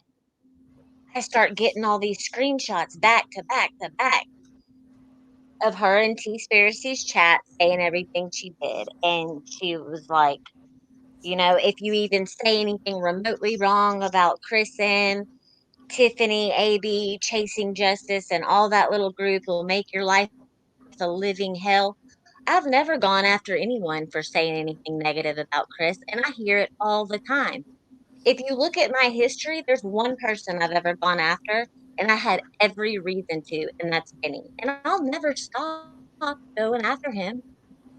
I start getting all these screenshots back to back to back of her and T Spiracy's chat saying everything she did. And she was like, if you even say anything remotely wrong about Kristen, Tiffany, AB, Chasing Justice, and all that little group will make your life a living hell. I've never gone after anyone for saying anything negative about Chris, and I hear it all the time. If you look at my history, there's one person I've ever gone after, and I had every reason to, and that's Benny. And I'll never stop going after him.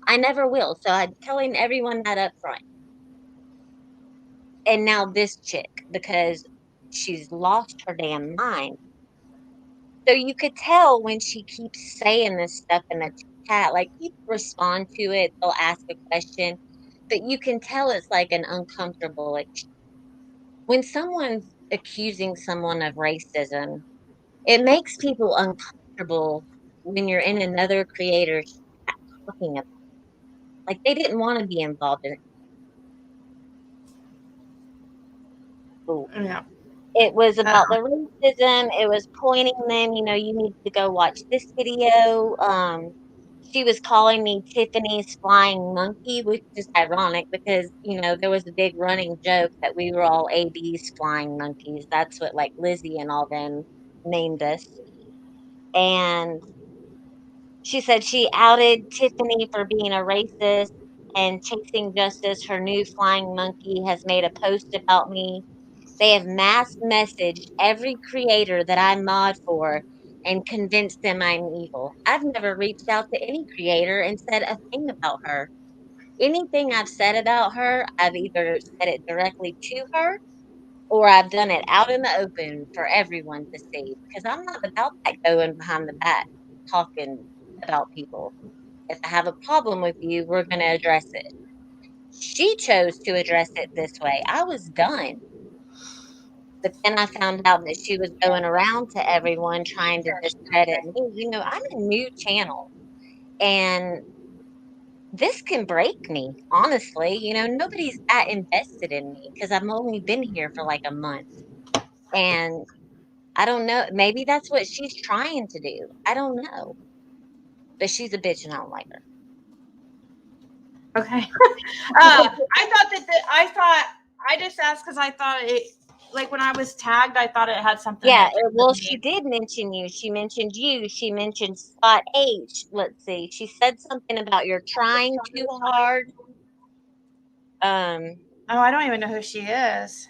I never will. So I'm telling everyone that up front. And now this chick, because she's lost her damn mind. So you could tell when she keeps saying this stuff in the chat, like, people respond to it, they'll ask a question, but you can tell it's like an uncomfortable when someone's accusing someone of racism, it makes people uncomfortable when you're in another creator's chat talking about it. Like, they didn't want to be involved in it. Yeah. It was about the racism. It was pointing them, you need to go watch this video. She was calling me Tiffany's flying monkey, which is ironic because, there was a big running joke that we were all AB's flying monkeys. That's what, like, Lizzie and all them named us. And she said she outed Tiffany for being a racist, and Chasing Justice, her new flying monkey, has made a post about me. They have mass messaged every creator that I mod for and convinced them I'm evil. I've never reached out to any creator and said a thing about her. Anything I've said about her, I've either said it directly to her or I've done it out in the open for everyone to see because I'm not about that going behind the back talking about people. If I have a problem with you, we're going to address it. She chose to address it this way. I was done. But then I found out that she was going around to everyone trying to discredit me. I'm a new channel and this can break me, honestly. Nobody's that invested in me because I've only been here for like a month. And I don't know. Maybe that's what she's trying to do. I don't know. But she's a bitch and I don't like her. Okay. I just asked because I thought it, like, when I was tagged, I thought it had something. Yeah, to do with well, me. she did mention you. She mentioned you. She mentioned Scott H. Let's see. She said something about you're trying too hard. Oh, I don't even know who she is.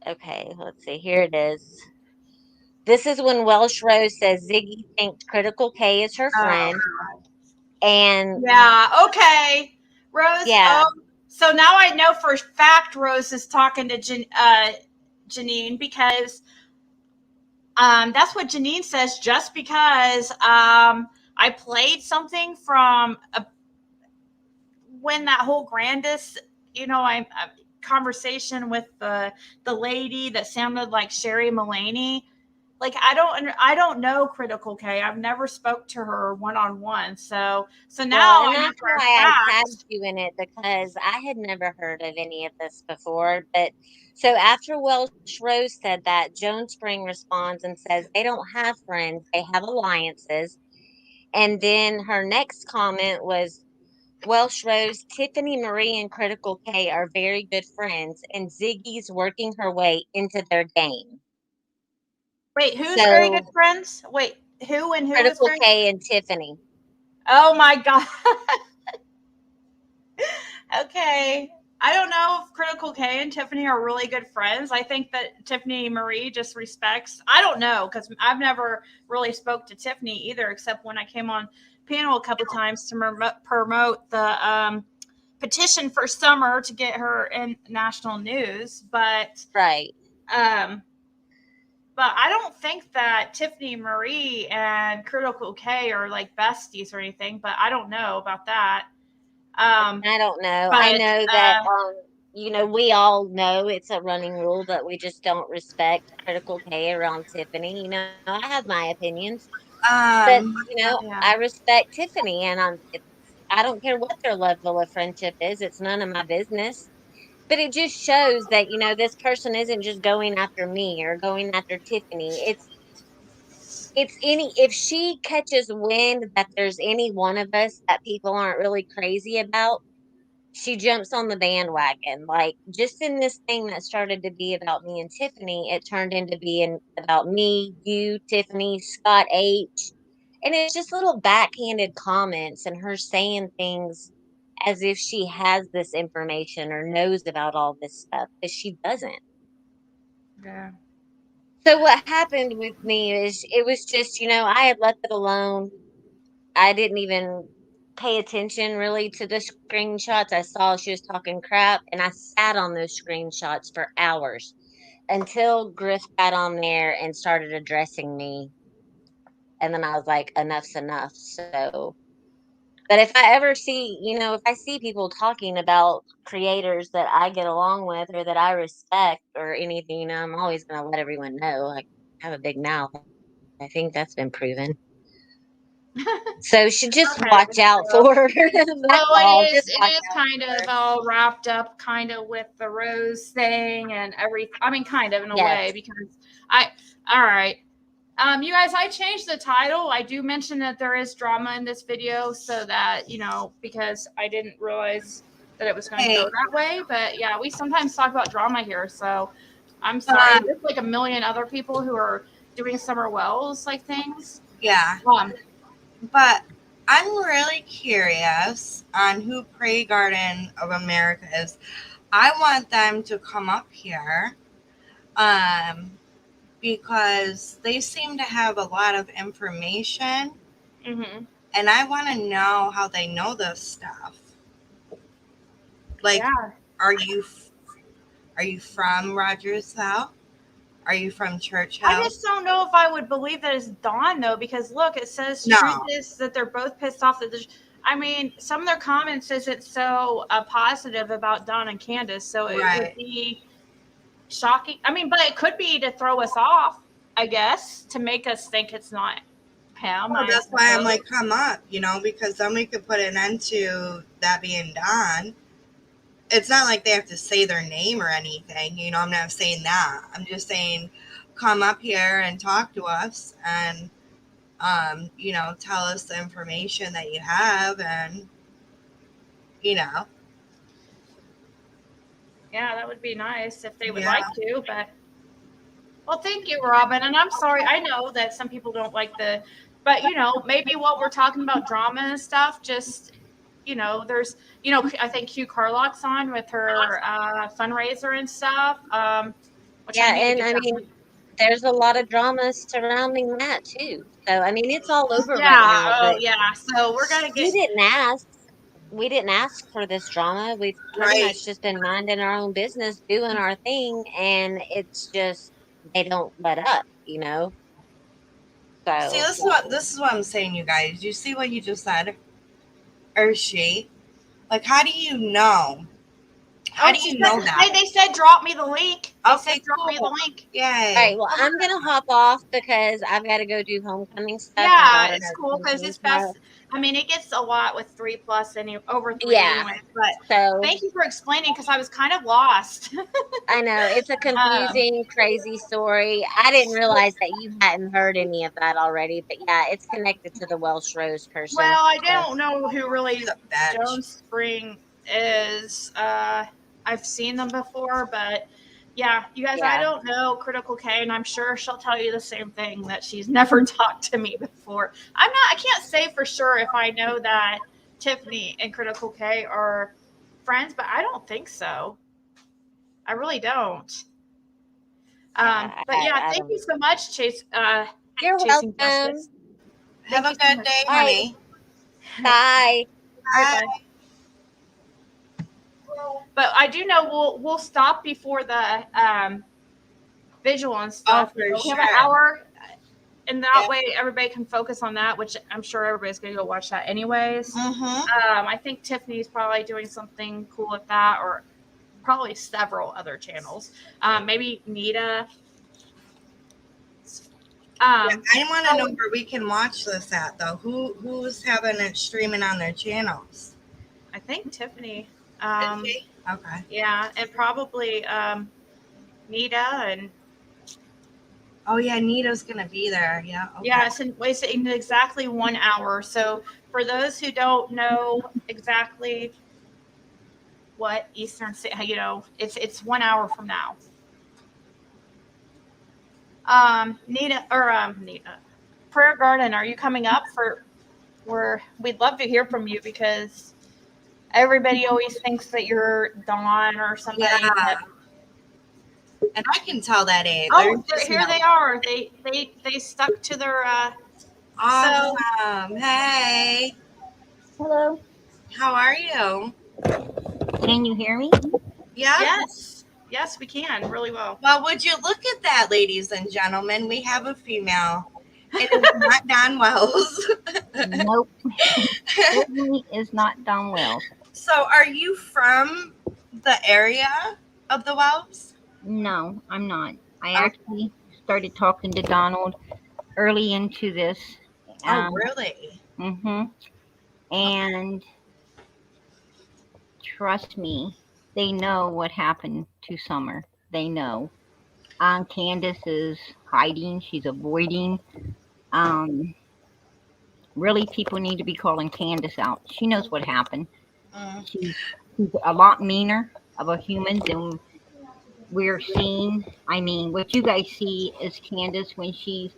Okay, let's see. Here it is. This is when Welsh Rose says Ziggy thinks Critical K is her friend. And Yeah, okay. Rose? Yeah. So now I know for a fact Rose is talking to Janine because that's what Janine says. Just because I played something from when that whole Grandis, I conversation with the lady that sounded like Sherry Mullaney. Like I don't know Critical K. I've never spoke to her one on one. So Well, now and I know that's for a why I fact. tagged you in it, because I had never heard of any of this before. But so after Welsh Rose said that, Joan Spring responds and says they don't have friends, they have alliances. And then her next comment was, Welsh Rose, Tiffany Marie, and Critical K are very good friends, and Ziggy's working her way into their game. Wait, who's very good So friends? Wait, who and who is Critical very? K and Tiffany. Oh my god. Okay. I don't know if Critical K and Tiffany are really good friends. I think that Tiffany Marie just respects. I don't know because I've never really spoke to Tiffany either, except when I came on panel a couple times to promote the petition for Summer to get her in national news. Right. Um, but I don't think that Tiffany Marie and Critical K are like besties or anything. But I don't know about that. I don't know. I But know that, we all know it's a running rule that we just don't respect Critical K around Tiffany. I have my opinions, but, Um, yeah. I respect Tiffany, and I don't care what their level of friendship is. It's none of my business. But it just shows that, this person isn't just going after me or going after Tiffany. If she catches wind that there's any one of us that people aren't really crazy about, she jumps on the bandwagon. Like, just in this thing that started to be about me and Tiffany, it turned into being about me, you, Tiffany, Scott H. And it's just little backhanded comments and her saying things as if she has this information or knows about all this stuff, but she doesn't. Yeah. So what happened with me is it was just, I had left it alone. I didn't even pay attention really to the screenshots. I saw she was talking crap, and I sat on those screenshots for hours until Griff got on there and started addressing me. And then I was like, enough's enough. So, but if I ever see, if I see people talking about creators that I get along with or that I respect or anything, I'm always going to let everyone know. Like, I have a big mouth. I think that's been proven. So she just Okay. watch out So, for her. so That's it all. is. Just It watch is out kind for of her. all wrapped up, kind of with the Rose thing and every. I mean, kind of in a Yes. way because I. All right. You guys, I changed the title. I do mention that there is drama in this video, so that because I didn't realize that it was going to go hey, that way. But yeah, we sometimes talk about drama here, so I'm sorry. There's like a million other people who are doing Summer Wells like things. yeah, but I'm really curious on who Prey Garden of America is. I want them to come up here, because they seem to have a lot of information, Mm-hmm. and I want to know how they know this stuff. Like, Yeah. are you from Rogers South? Are you from Church I just House? don't know if I would believe that it's Dawn though, because look, it says truth No. is that they're both pissed off that there's. I mean, some of their comments isn't so positive about Dawn and Candace, so it would Right. be shocking. I mean, but it could be to throw us off, I guess, to make us think it's not Pam. Well, I that's why I'm suppose. like, come up, because then we could put an end to that being done. It's not like they have to say their name or anything. I'm not saying that. I'm just saying, come up here and talk to us and, tell us the information that you have and, Yeah, that would be nice if they would yeah. like to, but well, thank you, Robin. And I'm sorry. I know that some people don't like but maybe what we're talking about drama and stuff, just, there's, I think Hugh Carlock's on with her fundraiser and stuff, which I Yeah, need to and get I that. mean, there's a lot of drama surrounding that too. So I mean, it's all over right Yeah. now. Oh, But yeah. So we're going to you get, didn't ask. we didn't ask for this drama. We've pretty Right. much just been minding our own business, doing our thing, and it's just they don't let up, you know. See, So this is what I'm saying, you guys. You see what you just said, or she? Like, how do you know? How Oh, do she you said know that? they said drop me the link. They said Okay, drop me the cool. link. all right, Yay. well, I'm gonna hop off because I've got to go do homecoming stuff. My Yeah, daughter it's has cool because homecoming it's tomorrow. best. I mean, it gets a lot with 3+ over 3 Yeah. anyway. But So thank you for explaining because I was kind of lost. I know it's a um, confusing, crazy story. I didn't realize that you hadn't heard any of that already, but yeah, it's connected to the Welsh Rose person. well, I So, don't know who She's really a bitch. Joan Spring is. I've seen them before, but yeah, you guys, I yeah, don't know Critical K, and I'm sure she'll tell you the same thing that she's never talked to me before. I can't say for sure if I know that Tiffany and Critical K are friends, but I don't think so. I really don't. yeah, But yeah, I thank don't you know. so much, You're Chasing welcome. Justice. Have Thank a you so good much. day, All right, honey. bye. All right, Bye. bye. But I do know we'll stop before the Vigil and Oh, stuff. for We have an sure. hour, and that Yeah. way everybody can focus on that, which I'm sure everybody's going to go watch that anyways. Mm-hmm. I think Tiffany's probably doing something cool with that, or probably several other channels. Maybe Nita. Yeah, Um, I want to know so where we can watch this at, though. Who's having it streaming on their channels? I think Tiffany. Is she? Okay. Yeah, and probably Nita and Oh yeah, Nita's gonna be there. Yeah. Okay. yeah, it's in exactly 1 hour. So for those who don't know exactly what Eastern, it's 1 hour from now. Nita, Prayer Garden, are you coming up for? We'd love to hear from you because everybody always thinks that you're Dawn or somebody. Yeah, and I can tell that age. There's Oh, just here no they are. They stuck to their. So awesome. Hey, Hello. how are you? Can you hear me? Yep. yes, we can really well. Well, would you look at that, ladies and gentlemen? We have a female. It is not Don Wells. Nope. Certainly is not Don Wells. So, are you from the area of the Wells? No, I'm not. I Oh, actually started talking to Donald early into this. oh, Um, really? hmm And trust me, they know what happened to Summer. They know. Candace is hiding. She's avoiding. Um, really, people need to be calling Candace out. She knows what happened. Mm, She's a lot meaner of a human than we're seeing. I mean, what you guys see is Candace when she's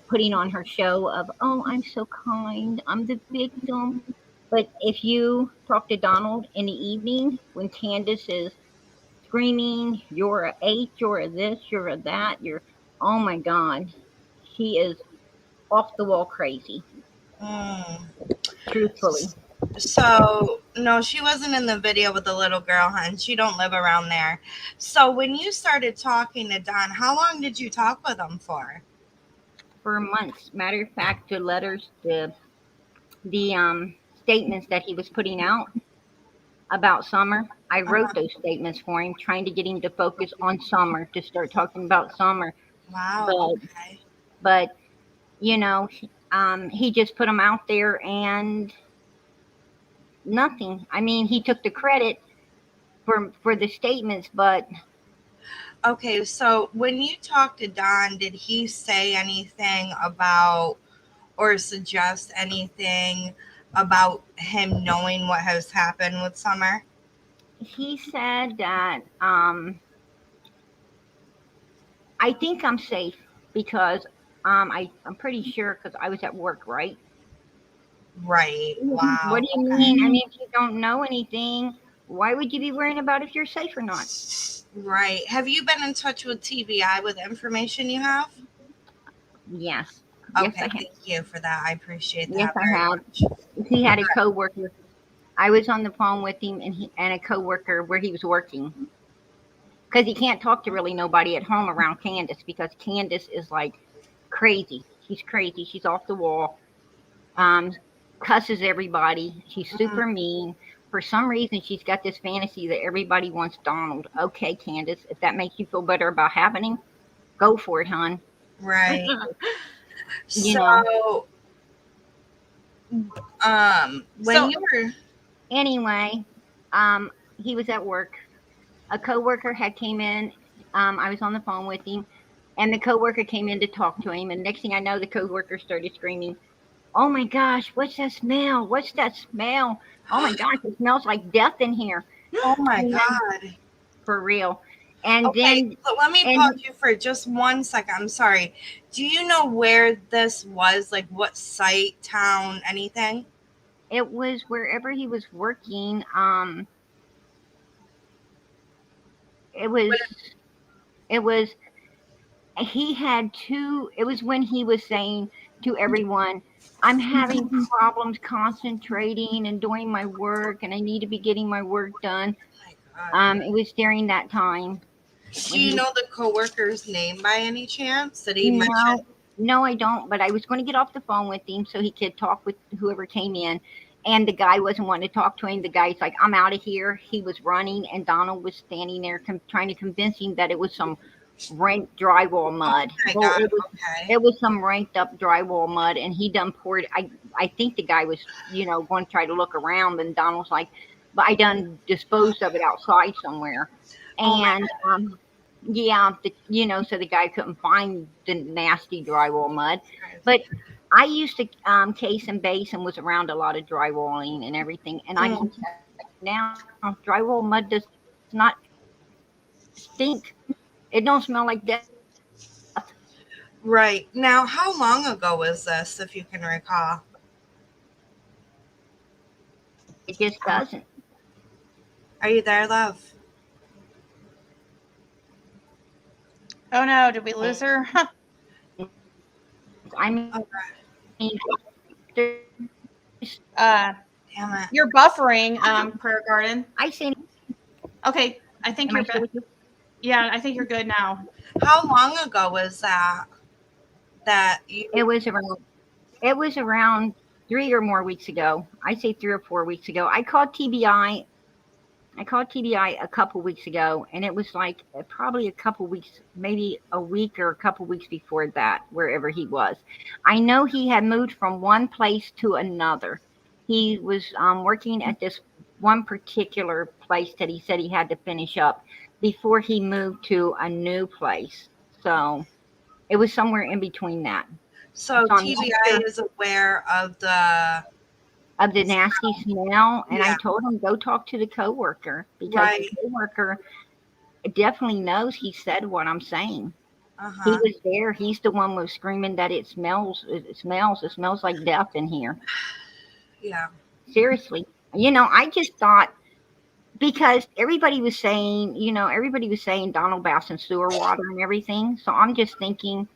putting on her show of, oh, I'm so kind, I'm the victim. But if you talk to Donald in the evening when Candace is screaming, you're a H, you're a this, you're a that, you're, oh my God, she is off the wall crazy, mm. truthfully. So, no, she wasn't in the video with the little girl, hun. She don't live around there. So, when you started talking to Don, how long did you talk with him for? For months. Matter of fact, the letters, the statements that he was putting out about Summer, I wrote Uh-huh. those statements for him, trying to get him to focus on Summer, to start talking about Summer. Wow. But Okay. but you know, he just put them out there and nothing. I mean, he took the credit for the statements, but Okay. So, when you talked to Don, did he say anything about or suggest anything about him knowing what has happened with Summer? he said that I think I'm safe because I'm pretty sure because I was at work, right? Right. What Wow. do you Okay. mean? I mean, if you don't know anything, why would you be worrying about if you're safe or not? Right. Have you been in touch with TBI with information you have? Yes. Yes, Okay, I have. thank you for that. I appreciate Yes, that I very have. much. He had a coworker. I was on the phone with him and a coworker where he was working because he can't talk to really nobody at home around Candace because Candace is like crazy. She's crazy. She's off the wall. Um, Cusses everybody. She's Mhm. super mean. For some reason, she's got this fantasy that everybody wants Donald. Okay, Candace, if that makes you feel better about having him, go for it, hon. Right. You know. So, when So you were Anyway, he was at work. A coworker had came in. I was on the phone with him, and the coworker came in to talk to him. And next thing I know, the coworker started screaming, "Oh my gosh, what's that smell? What's that smell? Oh my gosh, it smells like death in here." oh my And God. for real. And Okay, then, so let me and pause you for just 1 second. I'm sorry. Do you know where this was? Like what site, town, anything? it was wherever he was working. It was, it was, he had two, it was when he was saying to everyone, "I'm having problems concentrating and doing my work, and I need to be getting my work done." Oh my God. It was during that time Do when you he know the coworker's name by any chance? Did he mention? No, no, I don't. But I was going to get off the phone with him so he could talk with whoever came in. And the guy wasn't wanting to talk to him. The guy's like, "I'm out of here." He was running, and Donald was standing there trying to convince him that it was some ranked drywall Oh mud. my Well, God. it Okay. was some ranked up drywall mud, and he done poured. I think the guy was, going to try to look around, and Donald's like, "But I done disposed of it outside somewhere." Oh my And yeah, so the guy couldn't find the nasty drywall mud. God. But I used to case and base and was around a lot of drywalling and everything. And I can Mm, tell you now, drywall mud does not stink. It don't smell like death. right. Now, how long ago was this, if you can recall? It just How- doesn't. Are you there, love? oh no, did we lose her? I mean, Oh, there's, uh, damn it. you're buffering, Prayer Garden. I say, Okay, I think am I you're still with you? yeah, I think you're good now. How long ago was that? That you? It was around. It was around 3 or more weeks ago. I say 3 or 4 weeks ago. I called TBI a couple weeks ago, and it was like probably a couple weeks, maybe a week or a couple weeks before that, wherever he was. I know he had moved from one place to another. He was working at this one particular place that he said he had to finish up before he moved to a new place. So it was somewhere in between that. So So I'm not TBI sure is aware of the. of the nasty smell, and I Yeah. told him go talk to the coworker because the Right. coworker definitely knows he said what I'm saying. Uh He huh. was there. He's the one was screaming that it smells like death in here. Yeah. Seriously. I just thought because everybody was saying Donald Bass and sewer water and everything. So I'm just thinking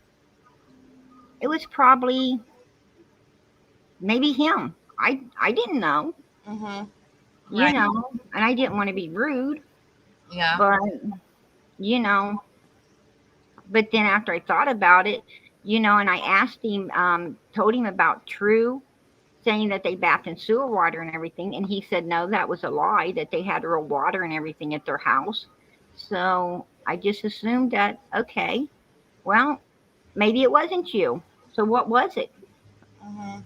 it was probably maybe him. I didn't know, Mhm. Right. and I didn't want to be rude, Yeah. but you know, but then after I thought about it, and I asked him, told him about True saying that they bathed in sewer water and everything, and he said no, that was a lie, that they had real water and everything at their house. So I just assumed that, okay, well, maybe it wasn't you. So what was it? Mhm.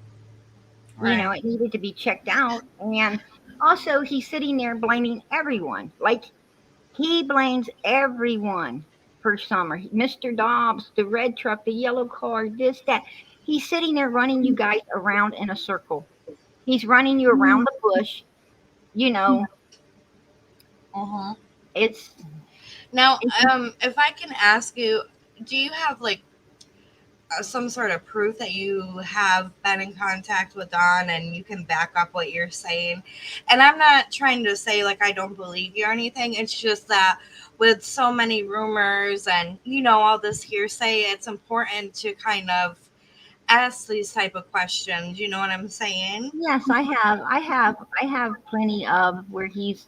Right. It needed to be checked out. And also, he's sitting there blaming everyone. Like, he blames everyone for summer. Mr. Dobbs, the red truck, the yellow car, this, that. He's sitting there running you guys around in a circle. He's running you around the bush. You know, Mhm. it's, Now, it's if I can ask you, do you have like some sort of proof that you have been in contact with Don and you can back up what you're saying? And I'm not trying to say like I don't believe you or anything. It's just that with so many rumors and all this hearsay, it's important to kind of ask these type of questions. You know what I'm saying? Yes, I have plenty of where he's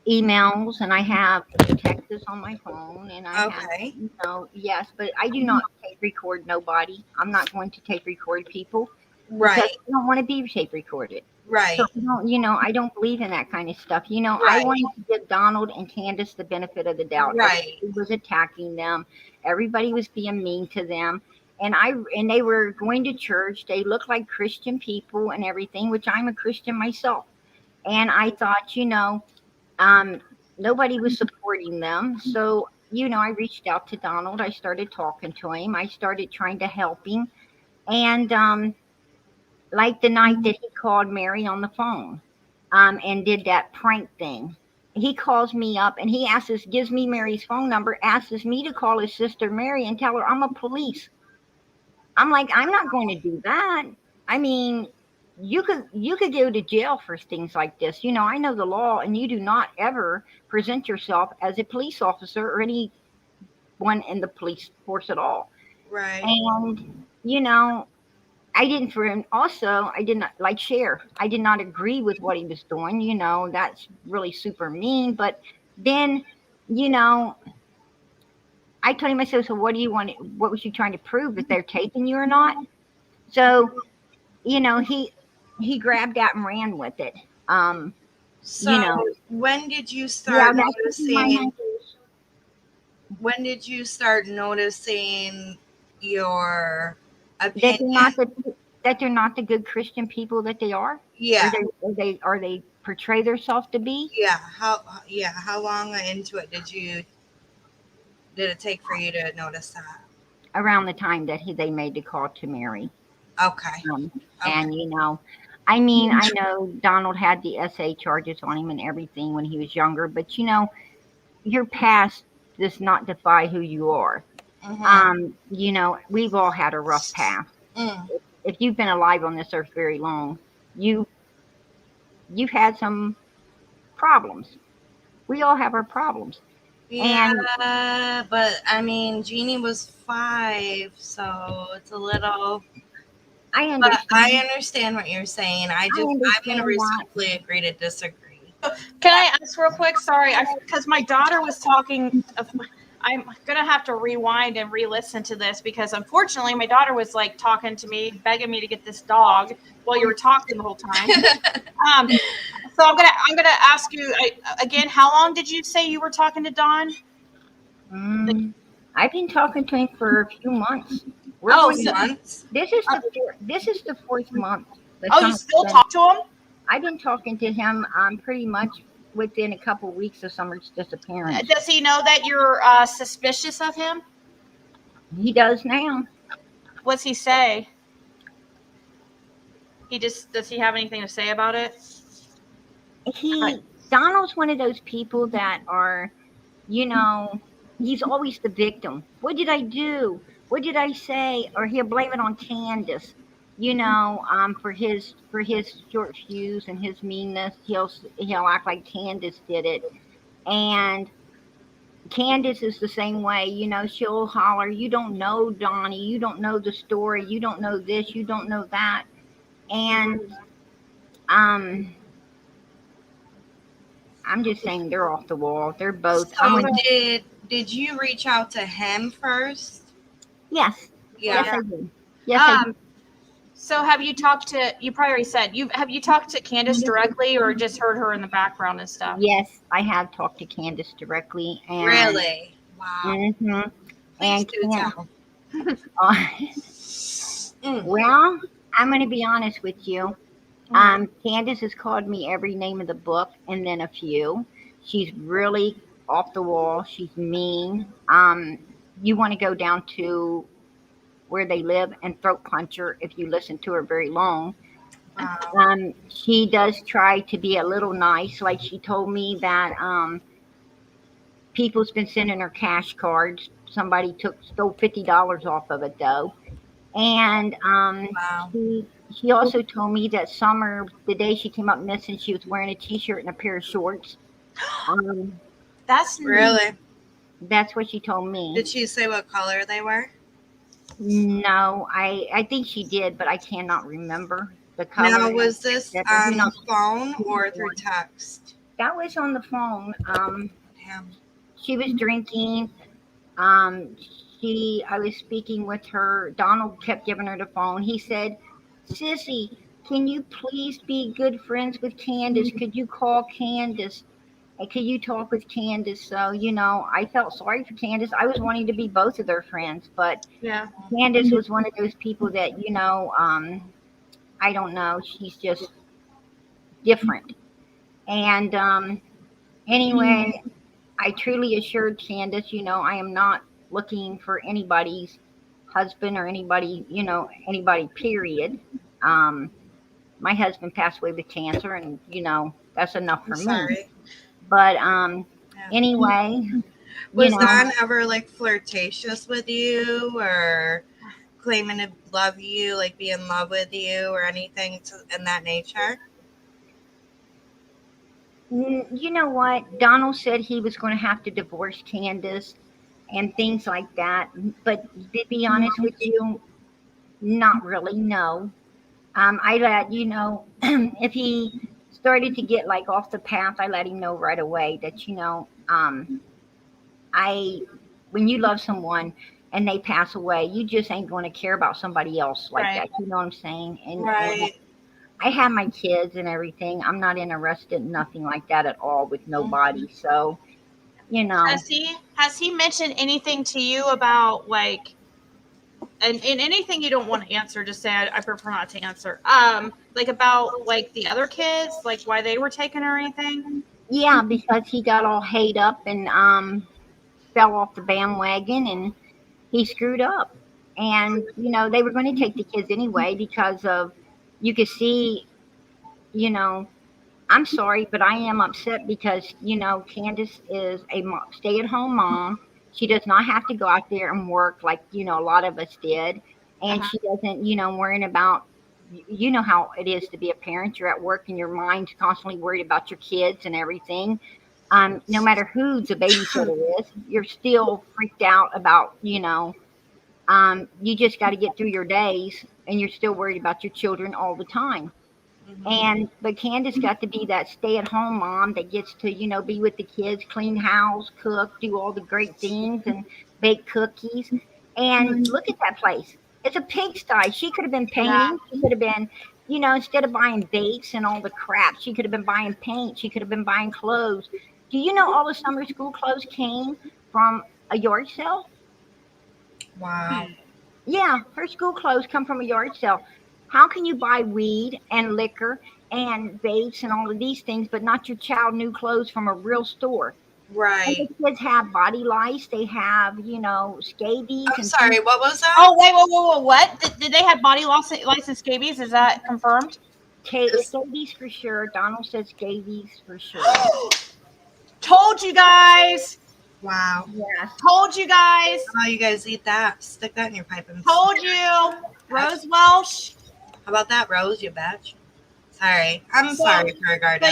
emails, and I have texts on my phone, and I have, Okay. yes, but I do not tape record nobody. I'm not going to tape record people because Right. I don't want to be tape recorded. Right. So I don't believe in that kind of stuff. I Right. wanted to give Donald and Candace the benefit of the doubt. Right. Everybody was attacking them. Everybody was being mean to them. And they were going to church. They looked like Christian people and everything, which I'm a Christian myself. And I thought, nobody was supporting them. So, I reached out to Donald. I started talking to him. I started trying to help him. And like the night that he called Mary on the phone, and did that prank thing. He calls me up and he gives me Mary's phone number, asks me to call his sister Mary and tell her I'm a police. I'm like, I'm not going to do that. I mean, you could go to jail for things like this. I know the law, and you do not ever present yourself as a police officer or anyone in the police force at all. Right. And I didn't for him. Also, I did not like share. I did not agree with what he was doing. That's really super mean. But then, I told him, I said, so what do you want? What was you trying to prove, that they're taking you or not? So, he grabbed that and ran with it. So when did you Yeah, start that's my noticing? numbers. When did you start noticing your That they're opinion? not the good Christian people that they are. Yeah. Or they portray themselves to be. Yeah. How long into it did it take for you to notice that? Around the time that they made the call to Mary. Okay. And I mean, I know Donald had the SA charges on him and everything when he was younger, but your past does not define who you are. We've all had a rough past. If you've been alive on this earth very long, you've had some problems. We all have our problems. Yeah, but I mean, Jeannie was 5, so it's a little. I But understand. I understand what you're saying. I'm going to respectfully agree to disagree. Can I ask real quick? Sorry, because my daughter was talking. I'm gonna have to rewind and re-listen to this because unfortunately my daughter was like talking to me, begging me to get this dog while you were talking the whole time. So I'm gonna ask you again. How long did you say you were talking to Don? I've been talking to him for a few months. Months. This is the fourth month. You still talk to him? I've been talking to him pretty much within a couple weeks of Summer's disappearance. Does he know that you're suspicious of him? He does now. What's he say? Does he have anything to say about it? Donald's one of those people that are, he's always the victim. What did I do? What did I say? Or he'll blame it on Candace. For his short fuse and his meanness, he'll act like Candace did it. And Candace is the same way. She'll holler, "You don't know Donnie. You don't know the story. You don't know this. You don't know that." And I'm just saying they're off the wall. They're both. So did you reach out to him first? Yes. Yeah. Yes, I did. Yes, I did. So have you talked to? You probably already said have you talked to Candace directly, or just heard her in the background and stuff? Yes, I have talked to Candace directly. And, Really? Wow. Mm-hmm. Please do tell. Well, I'm going to be honest with you. Candace has called me every name of the book and then a few. She's really off the wall. She's mean. You want to go down to where they live and throat punch her if you listen to her very long. Wow. She does try to be a little nice. Like she told me that people's been sending her cash cards. Somebody stole $50 off of it though. And Wow. she also told me that Summer, the day she came up missing, she was wearing a t-shirt and a pair of shorts. That's Really? That's what she told me. Did she say what color they were? No, I think she did, but I cannot remember the Now, color. was this etc. on You know, the phone or through text? that was on the phone. Damn. She was drinking. Um, I was speaking with her. Donald kept giving her the phone. He said, "Sissy, can you please be good friends with Candace? Could you call Candace? And could you talk with Candace?" So, I felt sorry for Candace. I was wanting to be both of their friends, but Yeah. Candace was one of those people that, I don't know. She's just different. And anyway, I truly assured Candace, I am not looking for anybody's husband or anybody, anybody, period. Um, my husband passed away with cancer, and, that's enough I'm for me. sorry. But Yeah. anyway, Was Don ever like flirtatious with you or claiming to love you, like be in love with you or anything in that nature? you know what? Donald said he was going to have to divorce Candace and things like that. But to be honest with you, not really, no. I let if he started to get like off the path, I let him know right away that I when you love someone and they pass away, you just ain't going to care about somebody else like Right. that. You know what I'm saying? And Right. I have my kids and everything. I'm not interested in nothing like that at all with nobody. So Has he mentioned anything to you about like and anything you don't want to answer, just say I prefer not to answer. Like about like the other kids, like why they were taken or anything? yeah, because he got all hate up and fell off the bandwagon and he screwed up. And they were going to take the kids anyway because of you could see, you know, I'm sorry, but I am upset because Candace is a stay-at-home mom. She does not have to go out there and work like a lot of us did, and Uh-huh. she doesn't worrying about. You know how it is to be a parent. You're at work and your mind's constantly worried about your kids and everything. No matter who the babysitter is, you're still freaked out about. You just got to get through your days, and you're still worried about your children all the time. Mm-hmm. But Candace got to be that stay-at-home mom that gets to, be with the kids, clean house, cook, do all the great things, and bake cookies. And look at that place. It's a pigsty. She could have been Yeah. painting. She could have been, instead of buying baits and all the crap, she could have been buying paint. She could have been buying clothes. Do you know all the summer school clothes came from a yard sale? Wow. Yeah, her school clothes come from a yard sale. How can you buy weed and liquor and vapes and all of these things, but not your child new clothes from a real store? And the Right. kids have body lice. They have, scabies I'm and things. sorry, what was that? Oh wait, whoa, what? Did they have body license scabies? Is that confirmed? Scabies for sure. Donald says scabies for sure. Told you guys. Wow. Yes. Told you guys. How you guys eat that? Stick that in your pipe and Told you. Rose Welsh. How about that, Rose, you bitch? Sorry. I'm So, sorry for a garden.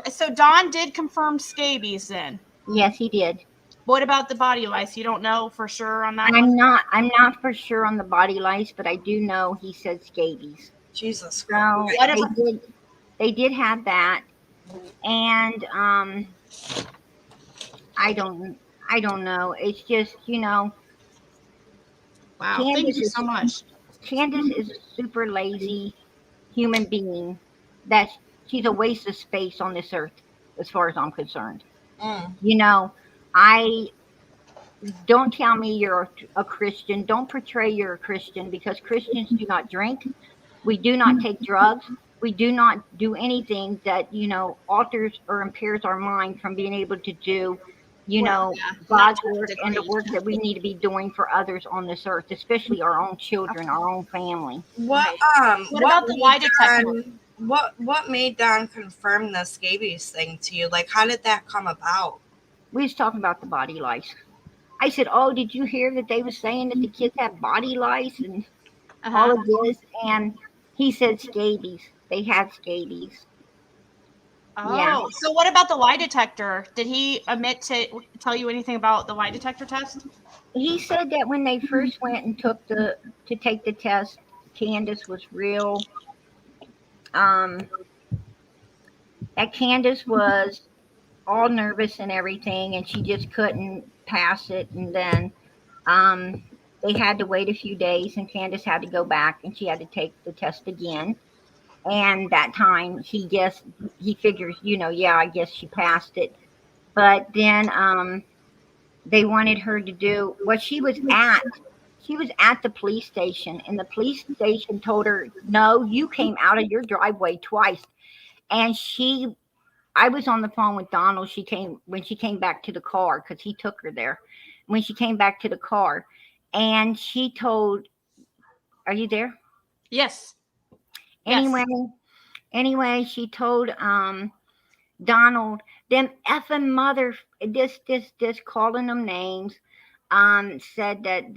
so Don did confirm scabies then. Yes, he did. What about the body lice? You don't know for sure on that I'm one? not. I'm not for sure on the body lice, but I do know he said scabies. Jesus So Christ. What they about did. They did have that, and I don't. I don't know. It's just wow, thank Candace you is so much. Candace is a super lazy human being. That she's a waste of space on this earth, as far as I'm concerned. Mm. I don't tell me you're a Christian. Don't portray you're a Christian because Christians do not drink. We do not take drugs. We do not do anything that, alters or impairs our mind from being able to do, Well, yeah, not God's to that work and the degree. work that we need to be doing for others on this earth, especially our own children, our own family. What What about the lie detector? What made Don confirm the scabies thing to you? Like, how did that come about? We was talking about the body lice. I said, "Oh, did you hear that they were saying that the kids have body lice and all Uh-huh. of this?" And he said scabies. They had scabies. Oh, so what about the lie detector? Did he admit to tell you anything about the lie detector test? He said that when they first went and take the test, Candace was real. That Candace was all nervous and everything, and she just couldn't pass it. And then they had to wait a few days, and Candace had to go back, and she had to take the test again. And that time, he figures, yeah, I guess she passed it. But then they wanted her to do what she was at. She was at the police station, and the police station told her, "No, you came out of your driveway twice." And I was on the phone with Donald. When she came back to the car, because he took her there. When she came back to the car, and she told, "Are you there?" Yes. Anyway, Yes. anyway, she told Donald, them effing mother, this calling them names, said that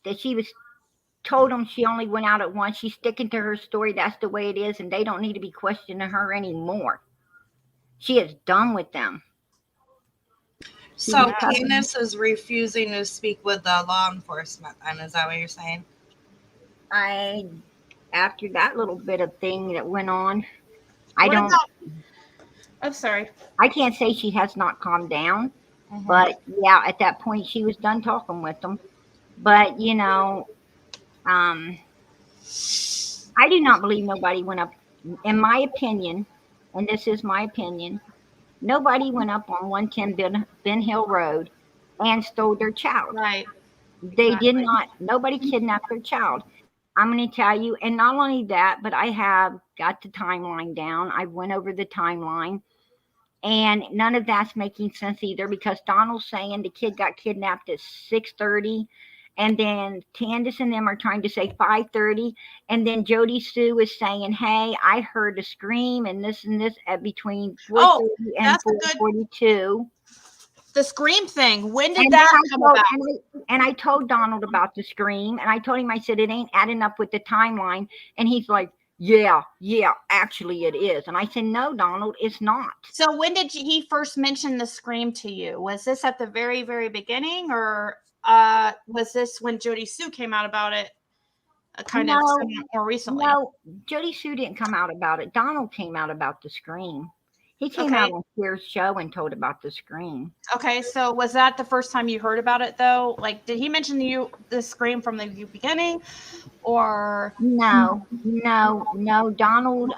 that she was told them she only went out at once. She's sticking to her story. That's the way it is, and they don't need to be questioning her anymore. She is done with them. So Candace is refusing to speak with the law enforcement, and is that what you're saying? After that little bit of thing that went on, I'm sorry. I can't say she has not calmed down, but yeah, at that point she was done talking with them. But I do not believe nobody went up. In my opinion, and this is my opinion, nobody went up on 110 Ben Hill Road and stole their child. Right. They did not. Nobody kidnapped their child. I'm going to tell you, and not only that, but I have got the timeline down. I went over the timeline, and none of that's making sense either, because Donald's saying the kid got kidnapped at 6:30, and then Candace and them are trying to say 5:30, and then Jody Sue is saying, "Hey, I heard a scream and this at between 4:30 and 4:42." The scream thing. When did that come about? And I told Donald about the scream, and I told him, I said, it ain't adding up with the timeline. And he's like, yeah, actually it is. And I said, no, Donald, it's not. So when did he first mention the scream to you? Was this at the very, very beginning, or was this when Jody Sue came out about it kind of more recently? No, Jody Sue didn't come out about it. Donald came out about the scream. He came out on Spears' show and told about the scream. Okay, so was that the first time you heard about it, though? Like, did he mention the scream from the beginning, or no? Donald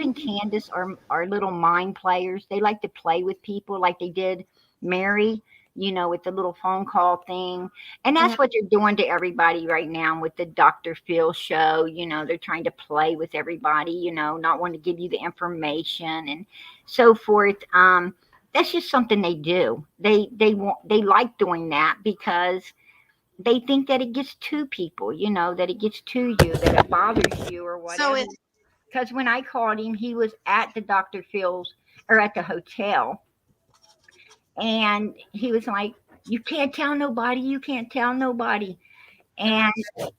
and Candace are little mind players. They like to play with people, like they did Mary, with the little phone call thing. And that's what they're doing to everybody right now with the Dr. Phil show. They're trying to play with everybody, not want to give you the information and so forth. That's just something they do. They like doing that because they think that it gets to people, that it gets to you, that it bothers you or whatever. Because when I called him, he was at the Dr. Phil's or at the hotel. And he was like, you can't tell nobody. You can't tell nobody. And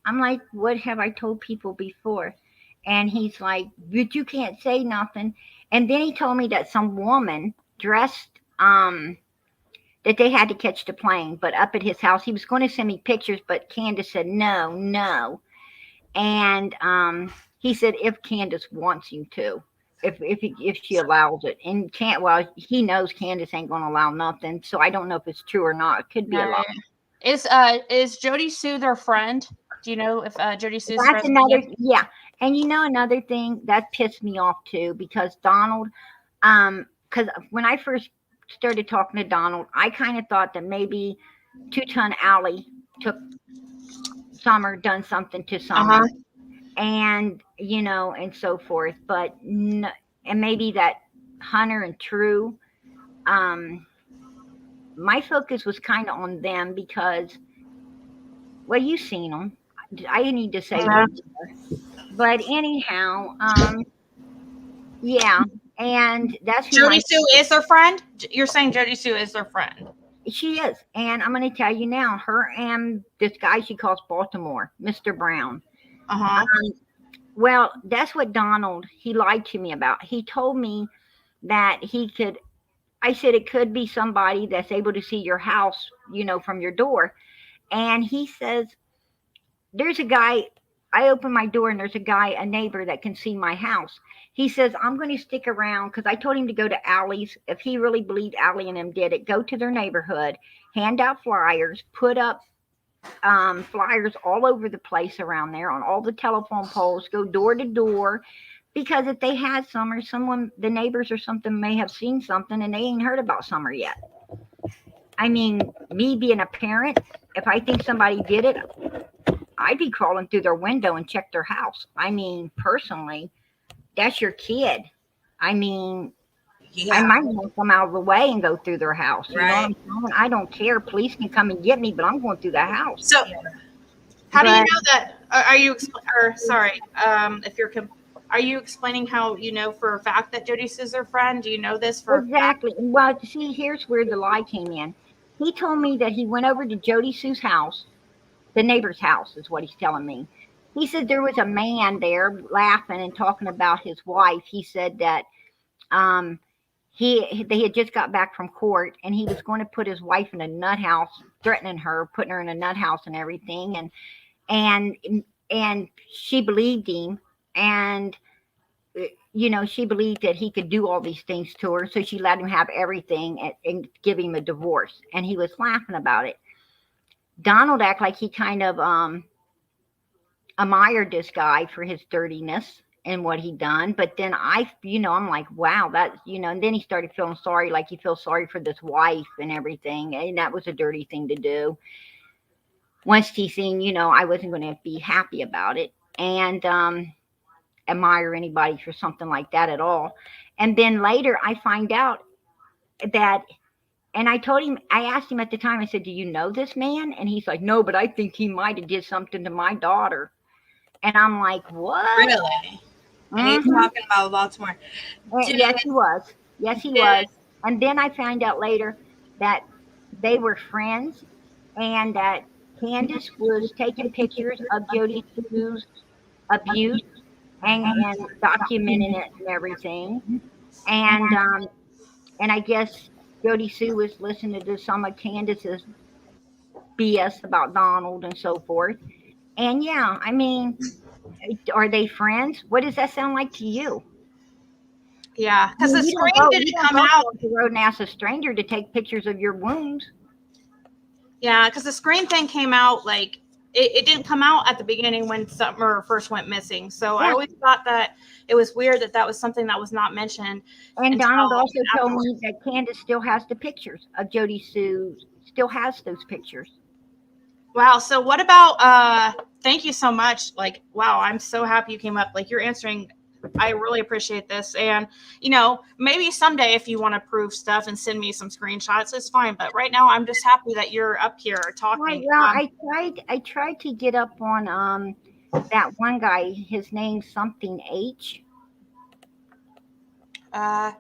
I'm like, what have I told people before? And he's like, but you can't say nothing. And then he told me that some woman dressed, that they had to catch the plane, but up at his house. He was going to send me pictures, but Candace said, no. And he said, if Candace wants you to. If she allows it, and he knows Candace ain't gonna allow nothing, so I don't know if it's true or not. It could be a lie. Is Jody Sue their friend? Do you know if Jody Sue's That's another, yeah. And another thing that pissed me off too, because Donald, because when I first started talking to Donald, I kind of thought that maybe 2-Ton Alley took Summer, done something to Summer. And and so forth, but no, and maybe that Hunter and True. My focus was kind of on them because, well, you've seen them. I need to say them, but anyhow, yeah, and that's who Jody Sue is their friend. You're saying Jody Sue is their friend? She is, and I'm going to tell you now. Her and this guy she calls Baltimore, Mr. Brown. Well, that's what Donald, he lied to me about. He told me that he could, I said it could be somebody that's able to see your house, from your door. And he says, there's a guy, I open my door and there's a guy, a neighbor that can see my house. He says, I'm going to stick around because I told him to go to Allie's. If he really believed Allie and them did it, go to their neighborhood, hand out flyers, put up flyers all over the place around there on all the telephone poles, go door to door. Because if they had some or someone, the neighbors or something may have seen something and they ain't heard about Summer yet. I mean, me being a parent, if I think somebody did it, I'd be crawling through their window and check their house. I mean, personally, that's your kid. I mean, I might want to come out of the way and go through their house. You know what I'm saying? I don't care. Police can come and get me, but I'm going through the house. So, how do you know that? Are you? Sorry, if you're. Are you explaining how you know for a fact that Jody Sue's her friend? Do you know this for exactly? Well, see, here's where the lie came in. He told me that he went over to Jody Sue's house, the neighbor's house, is what he's telling me. He said there was a man there laughing and talking about his wife. He said that they had just got back from court and he was going to put his wife in a nut house, threatening her, putting her in a nut house and everything. And she believed him. And, she believed that he could do all these things to her. So she let him have everything and give him a divorce. And he was laughing about it. Donald acted like he kind of admired this guy for his dirtiness and what he done. But then I'm like, wow, that, and then he started feeling sorry, like he feels sorry for this wife and everything. And that was a dirty thing to do. Once he seen, I wasn't going to be happy about it. And, admire anybody for something like that at all. And then later I find out that, and I asked him at the time, I said, do you know this man? And he's like, no, but I think he might have did something to my daughter. And I'm like, what? Really? And he's talking about Baltimore. Yes, he was. Yes, he was. And then I found out later that they were friends and that Candace was taking pictures of Jody Sue's abuse and documenting it and everything. And I guess Jody Sue was listening to some of Candace's BS about Donald and so forth. And yeah, I mean, are they friends? What does that sound like to you? Yeah, because the screen didn't come out. On the road and ask a stranger to take pictures of your wounds. Yeah, because the screen thing came out like it didn't come out at the beginning when Summer first went missing. So I always thought that it was weird that was something that was not mentioned. And Donald also told me that Candace still has the pictures of Jody Sue. Still has those pictures. Wow. So what about? Thank you so much. Like, wow, I'm so happy you came up. Like, you're answering. I really appreciate this. And, maybe someday if you want to prove stuff and send me some screenshots, it's fine. But right now, I'm just happy that you're up here talking. Well, I tried to get up on that one guy. His name's something H. I'm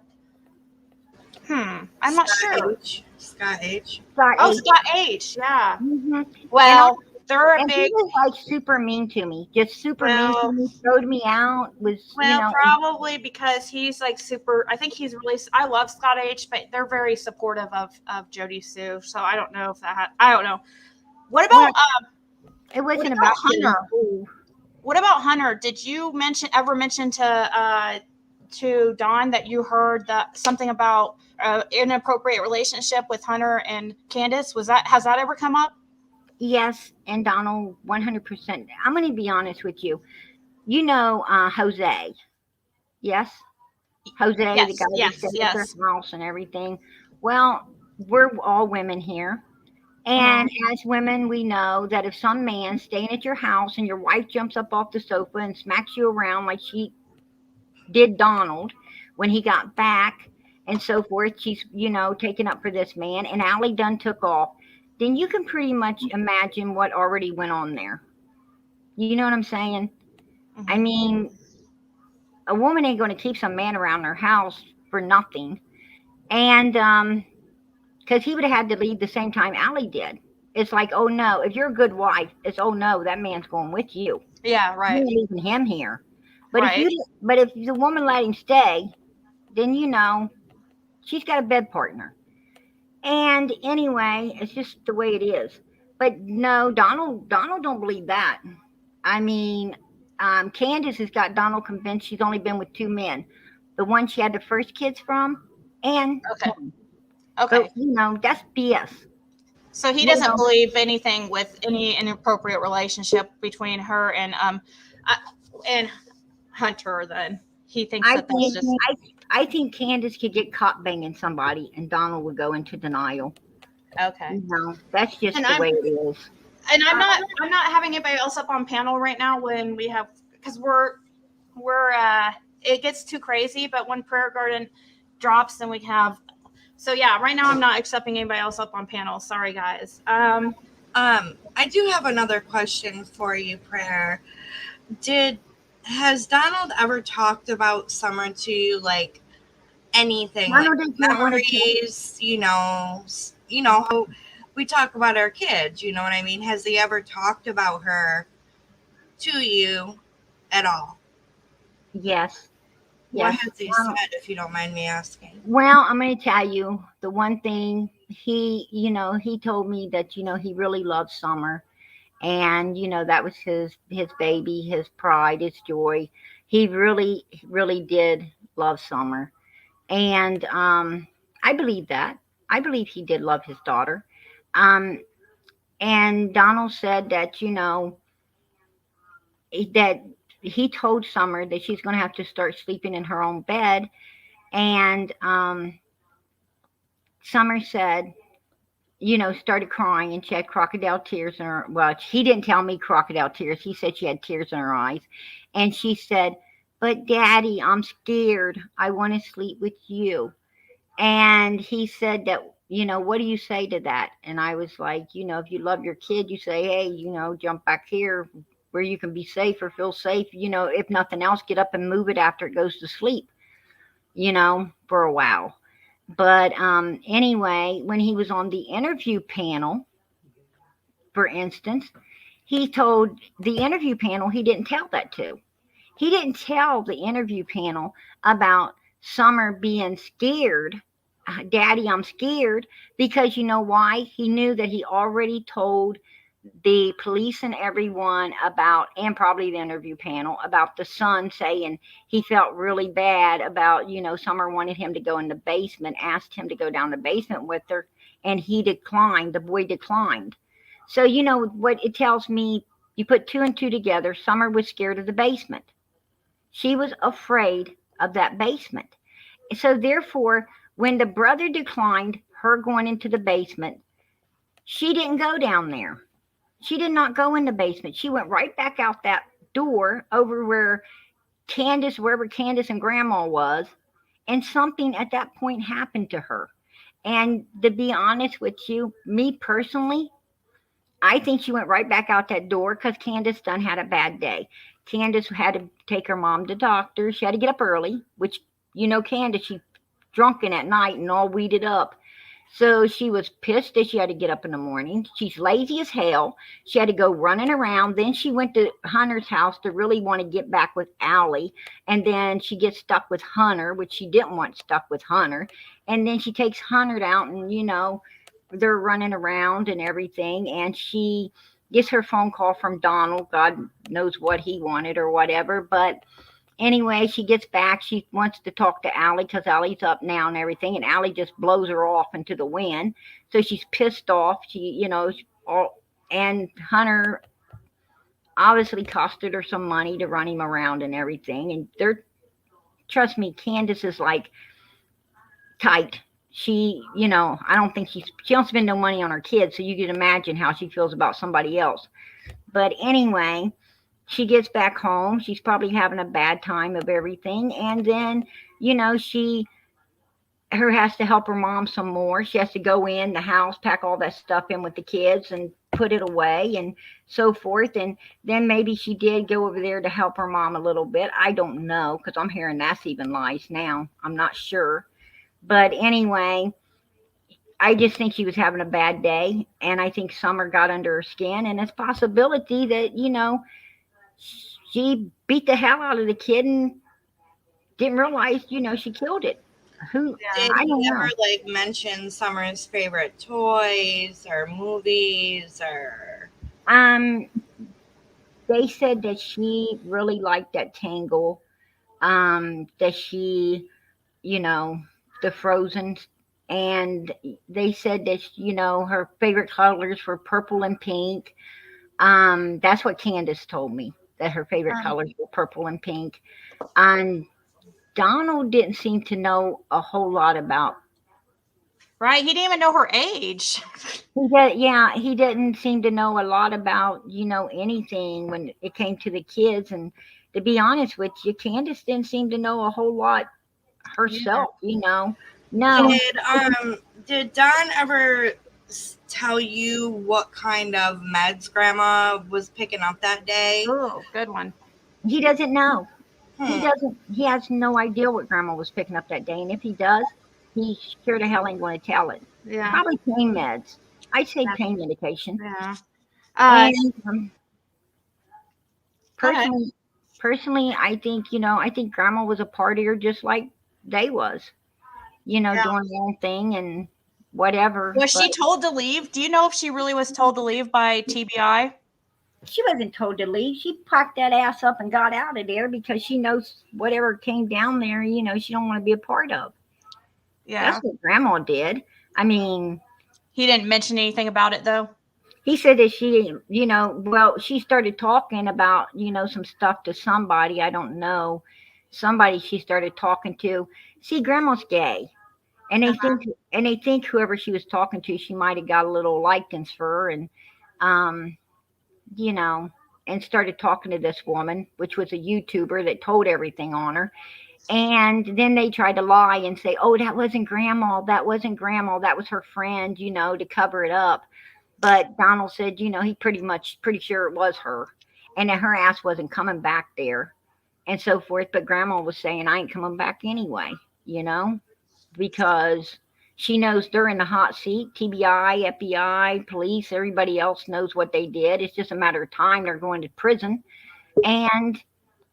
not sure. Scott H. Scott H. Yeah. Mm-hmm. Well, they're a big. He was like super mean to me, just super mean to me. Throwed me out. Probably because he's like super. I think he's really. I love Scott H, but they're very supportive of Jody Sue. So I don't know if that. I don't know. What about It wasn't about Hunter. What about Hunter? Did you ever mention to Dawn that you heard something about inappropriate relationship with Hunter and Candace? Has that ever come up? Yes, and Donald, 100%. I'm going to be honest with you. Jose. Yes? Jose, yes, the guy that stayed at their house and everything. Well, we're all women here. And as women, we know that if some man staying at your house and your wife jumps up off the sofa and smacks you around like she did Donald when he got back and so forth, she's, taken up for this man, and Allie done took off, then you can pretty much imagine what already went on there. You know what I'm saying? Mm-hmm. I mean, a woman ain't going to keep some man around her house for nothing. And because he would have had to leave the same time Allie did. It's like, oh no, if you're a good wife, it's, oh no, that man's going with you. Yeah, right. You're leaving him here. But Right. if the woman let him stay, then she's got a bed partner. And anyway, it's just the way it is. But no, Donald don't believe that. I mean, Candace has got Donald convinced she's only been with two men, the one she had the first kids from, and Okay. him. Okay. But that's BS. So he You doesn't know, believe anything with any inappropriate relationship between her and Hunter. Then he thinks I that that's think just I think Candace could get caught banging somebody, and Donald would go into denial. okay. That's just And the I'm way it is. and I'm not having anybody else up on panel right now when we have because we're it gets too crazy. But when Prayer Garden drops, then we have. So yeah, right now I'm not accepting anybody else up on panel. Sorry guys. I do have another question for you, Prayer. Has Donald ever talked about Summer to you, like anything, Donald like does not want to memories? How we talk about our kids. You know what I mean? Has he ever talked about her to you at all? Yes. What Yes. has he said, if you don't mind me asking? Well, I'm going to tell you the one thing he told me that he really loves Summer, and that was his baby, his pride, his joy. He really really did love Summer, and I believe that. I believe he did love his daughter. Um, and Donald said that that he told Summer that she's going to have to start sleeping in her own bed, and Summer said, started crying, and she had crocodile tears in her. Well, he didn't tell me crocodile tears. He said she had tears in her eyes. And she said, "But Daddy, I'm scared. I want to sleep with you." And he said that, what do you say to that? And I was like, if you love your kid, you say, hey, jump back here where you can be safe or feel safe. If nothing else, get up and move it after it goes to sleep, for a while. But anyway, when he was on the interview panel, for instance, he told the interview panel he didn't tell that to. He didn't tell the interview panel about Summer being scared. Daddy, I'm scared, because you know why? He knew that he already told the police and everyone about, and probably the interview panel, about the son saying he felt really bad about, Summer wanted him to go in the basement, asked him to go down the basement with her, and he declined. The boy declined. So, what it tells me, you put two and two together. Summer was scared of the basement. She was afraid of that basement. So, therefore, when the brother declined her going into the basement, she didn't go down there. She did not go in the basement. She went right back out that door over wherever Candace and Grandma was, and something at that point happened to her. And to be honest with you, me personally, I think she went right back out that door because Candace done had a bad day. Candace had to take her mom to doctor. She had to get up early, which, Candace, she's drunken at night and all weeded up. So she was pissed that she had to get up in the morning. She's lazy as hell. She had to go running around. Then she went to Hunter's house to really want to get back with Allie. And then she gets stuck with Hunter, which she didn't want stuck with Hunter. And then she takes Hunter out, and, they're running around and everything. And she gets her phone call from Donald. God knows what he wanted or whatever. But anyway, she gets back. She wants to talk to Allie because Allie's up now and everything. And Allie just blows her off into the wind. So she's pissed off. And Hunter obviously costed her some money to run him around and everything. And trust me, Candace is like tight. She, I don't think she don't spend no money on her kids. So you can imagine how she feels about somebody else. But anyway, she gets back home. She's probably having a bad time of everything. And then, she has to help her mom some more. She has to go in the house, pack all that stuff in with the kids and put it away and so forth. And then maybe she did go over there to help her mom a little bit. I don't know, because I'm hearing that's even lies now. I'm not sure. But anyway, I just think she was having a bad day. And I think Summer got under her skin. And it's a possibility that, she beat the hell out of the kid and didn't realize, she killed it. Who? Did I he don't ever know. like mention Summer's favorite toys or movies or? They said that she really liked that Tangle. That she, you know, the Frozen, and they said that her favorite colors were purple and pink. That's what Candace told me, that her favorite colors were purple and pink. And Donald didn't seem to know a whole lot about. Right? He didn't even know her age. He didn't seem to know a lot about, anything when it came to the kids. And to be honest with you, Candace didn't seem to know a whole lot herself, No. Did Don ever tell you what kind of meds Grandma was picking up that day? Oh, good one. He doesn't know. He has no idea what Grandma was picking up that day. And if he does, he sure to hell ain't going to tell it. Yeah. Probably pain meds. I'd say pain medication. Yeah. And personally, I think Grandma was a partier just like they was, doing their own thing and whatever. Was she told to leave? Do you know if she really was told to leave by TBI? She wasn't told to leave. She packed that ass up and got out of there because she knows whatever came down there, she don't want to be a part of. Yeah. That's what Grandma did. I mean, he didn't mention anything about it though. He said that she, she started talking about, some stuff to somebody. I don't know. Somebody she started talking to. See, Grandma's gay. And they think whoever she was talking to, she might have got a little likings for her and and started talking to this woman, which was a YouTuber that told everything on her. And then they tried to lie and say, oh, that wasn't Grandma. That wasn't Grandma. That was her friend, to cover it up. But Donald said, he pretty sure it was her and that her ass wasn't coming back there and so forth. But Grandma was saying, I ain't coming back anyway, because she knows they're in the hot seat. TBI, FBI, police, everybody else knows what they did. It's just a matter of time. They're going to prison. And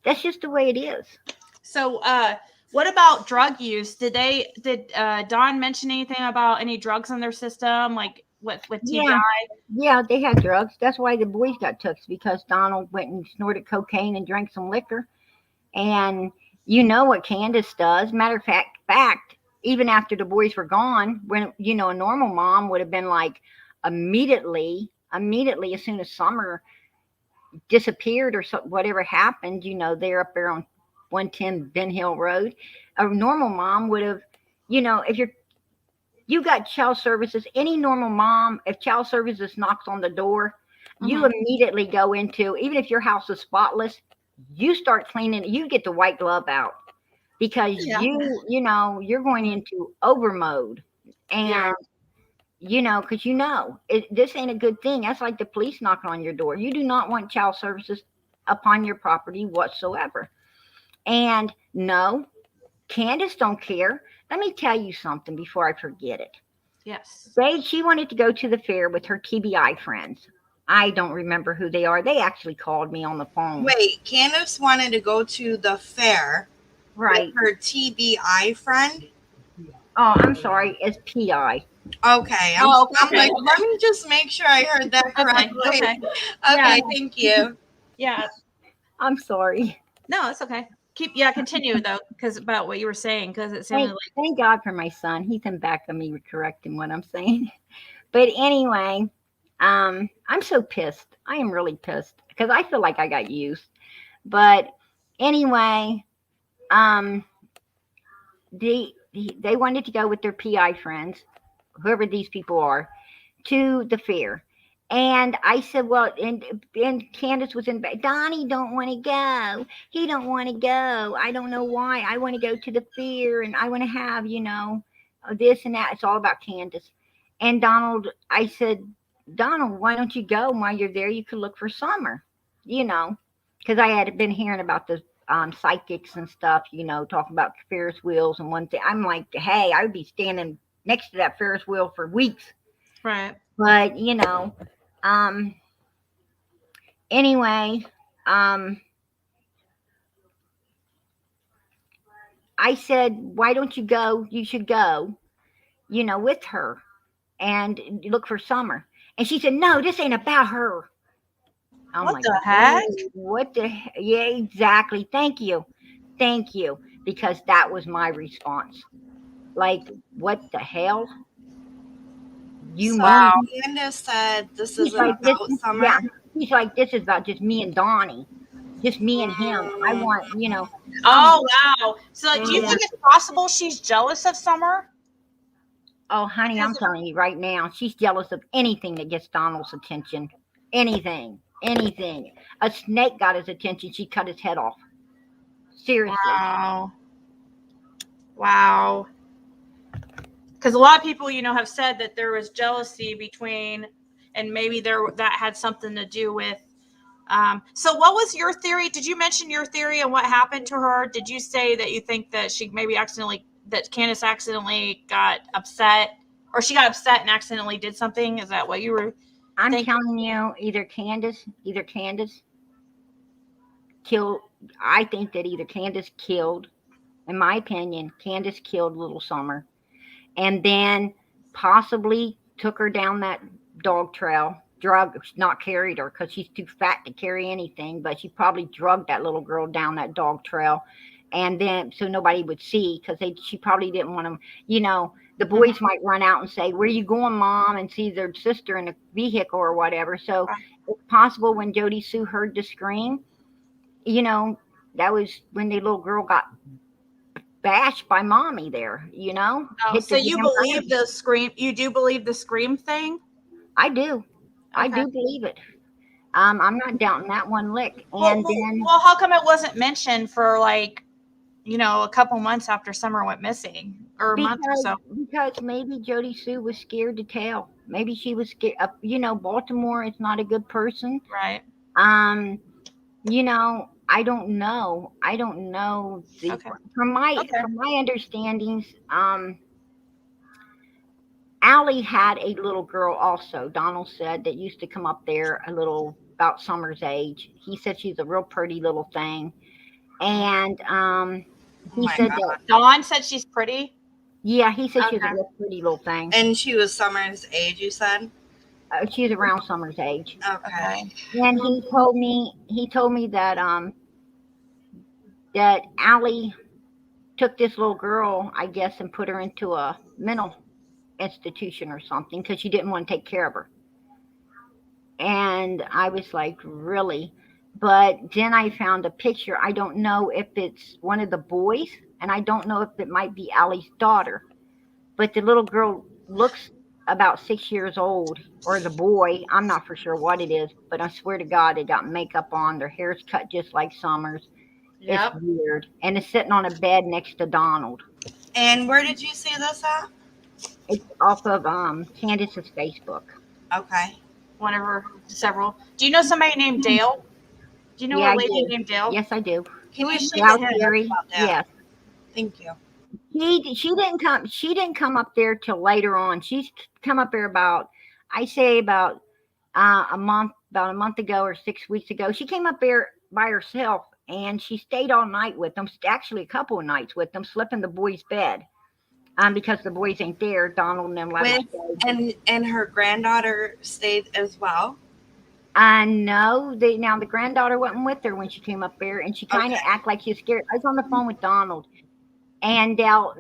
that's just the way it is. So, what about drug use? Did Don mention anything about any drugs in their system, like with TBI? Yeah, they had drugs. That's why the boys got took, because Donald went and snorted cocaine and drank some liquor. And you know what Candace does. Matter of fact, even after the boys were gone, when a normal mom would have been like immediately as soon as Summer disappeared or whatever happened, they're up there on 110 Ben Hill Road. A normal mom would have, if you got child services, any normal mom, if child services knocks on the door, you immediately go into, even if your house is spotless, you start cleaning, you get the white glove out because you're going into over mode. And because this ain't a good thing. That's like the police knocking on your door. You do not want child services upon your property whatsoever. And no, Candace don't care. Let me tell you something before I forget it. Yes. She wanted to go to the fair with her TBI friends. I don't remember who they are. They actually called me on the phone. Wait, Candace wanted to go to the fair with her TBI friend? Oh, I'm sorry. It's PI. Okay. I'm like, let me just make sure I heard that correctly. Okay, thank you. Yeah. I'm sorry. No, it's okay. Continue though, because about what you were saying, because it sounded thank God for my son. He's in back of me correcting what I'm saying. But anyway, I'm so pissed. I am really pissed because I feel like I got used. But anyway, they wanted to go with their PI friends, whoever these people are, to the fair. And I said, well, and Candace was in bed. Donnie don't want to go. He don't want to go. I don't know why. I want to go to the fair and I want to have, this and that. It's all about Candace. And Donald, I said, Donald, why don't you go? While you're there, you could look for Summer, because I had been hearing about the psychics and stuff, talking about Ferris wheels and one thing. I'm like, hey, I would be standing next to that Ferris wheel for weeks. Right. But, anyway, I said, why don't you go? You should go, with her and look for Summer. And she said, no, this ain't about her. Oh What my the God. heck? What the yeah, exactly. Thank you. Thank you. Because that was my response. Like, what the hell? You So Wow. mean Candace said this he's isn't like this about yeah. Summer. He's like, this is about just me and Donnie. Just me and him. I Mm, want, Oh wow. So do you yeah. think it's possible she's jealous of Summer? Oh, honey, I'm Because telling you right now, she's jealous of anything that gets Donald's attention. Anything. Anything. A snake got his attention, she cut his head off. Seriously. wow. Wow. Because a lot of people, have said that there was jealousy between, and maybe that had something to do with. So, what was your theory? Did you mention your theory on what happened to her? Did you say that you think that that Candace accidentally got upset, or she got upset and accidentally did something? Is that what you were I'm thinking? telling you, either Candace killed. I think that either Candace killed, in my opinion, Candace killed Little Summer, and then possibly took her down that dog trail, not carried her because she's too fat to carry anything, but she probably drugged that little girl down that dog trail, and then so nobody would see because she probably didn't want them. The boys might run out and say, "Where you going, Mom?" and see their sister in a vehicle or whatever. So it's possible when Jody Sue heard the scream, you know, that was when the little girl got bashed by mommy there, Oh, hit so the you damn believe ground. the scream? You do believe the scream thing? I do. I Okay. do believe it. I'm not doubting that one lick. Well, And well, then well, how come it wasn't mentioned for a couple months after Summer went missing, or a month or because so? because maybe Jody Sue was scared to tell. Maybe she was scared. Baltimore is not a good person. Right. Um, I don't know. I don't know the Okay. from my Okay. from my understandings. Allie had a little girl also, Donald said, that used to come up there a little about Summer's age. He said she's a real pretty little thing. And oh he my said that, God. Dawn said she's pretty. yeah, he said she was a Okay. real pretty little thing. And she was Summer's age, you said? She's around Summer's age. Okay. Okay. And he told me that Allie took this little girl, I guess, and put her into a mental institution or something because she didn't want to take care of her. And I was like, really? But then I found a picture. I don't know if it's one of the boys, and I don't know if it might be Allie's daughter. But the little girl looks about 6 years old, or the boy. I'm not for sure what it is, but I swear to God, they got makeup on. Their hair's cut just like Summer's. It's Yep. weird. And it's sitting on a bed next to Donald. And where did you see this at? It's off of Candace's Facebook. Okay. One of her several. Do you know somebody named Dale? Do you know Yeah, a I lady do. named Dale? Yes, I do. Can you say Now, more Terry. about that? Yes. Thank you. She didn't come up there till later on. She's come up there about a month ago or 6 weeks ago. She came up there by herself and she stayed all night with them, actually a couple of nights with them, slept in the boys' bed. Because the boys ain't there, Donald and them let her stay. And her granddaughter stayed as well. I know now the granddaughter wasn't with her when she came up there, and she kind of Okay. acted like she was scared. I was on the phone with Donald, and Dell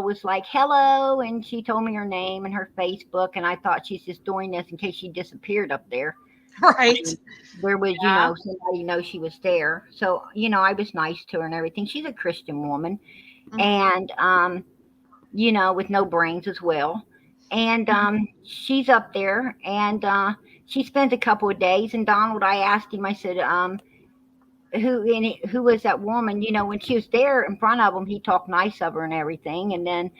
was like, "Hello," and she told me her name and her Facebook, and I thought she's just doing this in case she disappeared up there. Right. There was, Yeah. somebody know she was there. So, I was nice to her and everything. She's a Christian woman, Mhm. and with no brains as well. And she's up there, and she spends a couple of days. And Donald, I asked him, I said, who was that woman? When she was there in front of him, he talked nice of her and everything. And then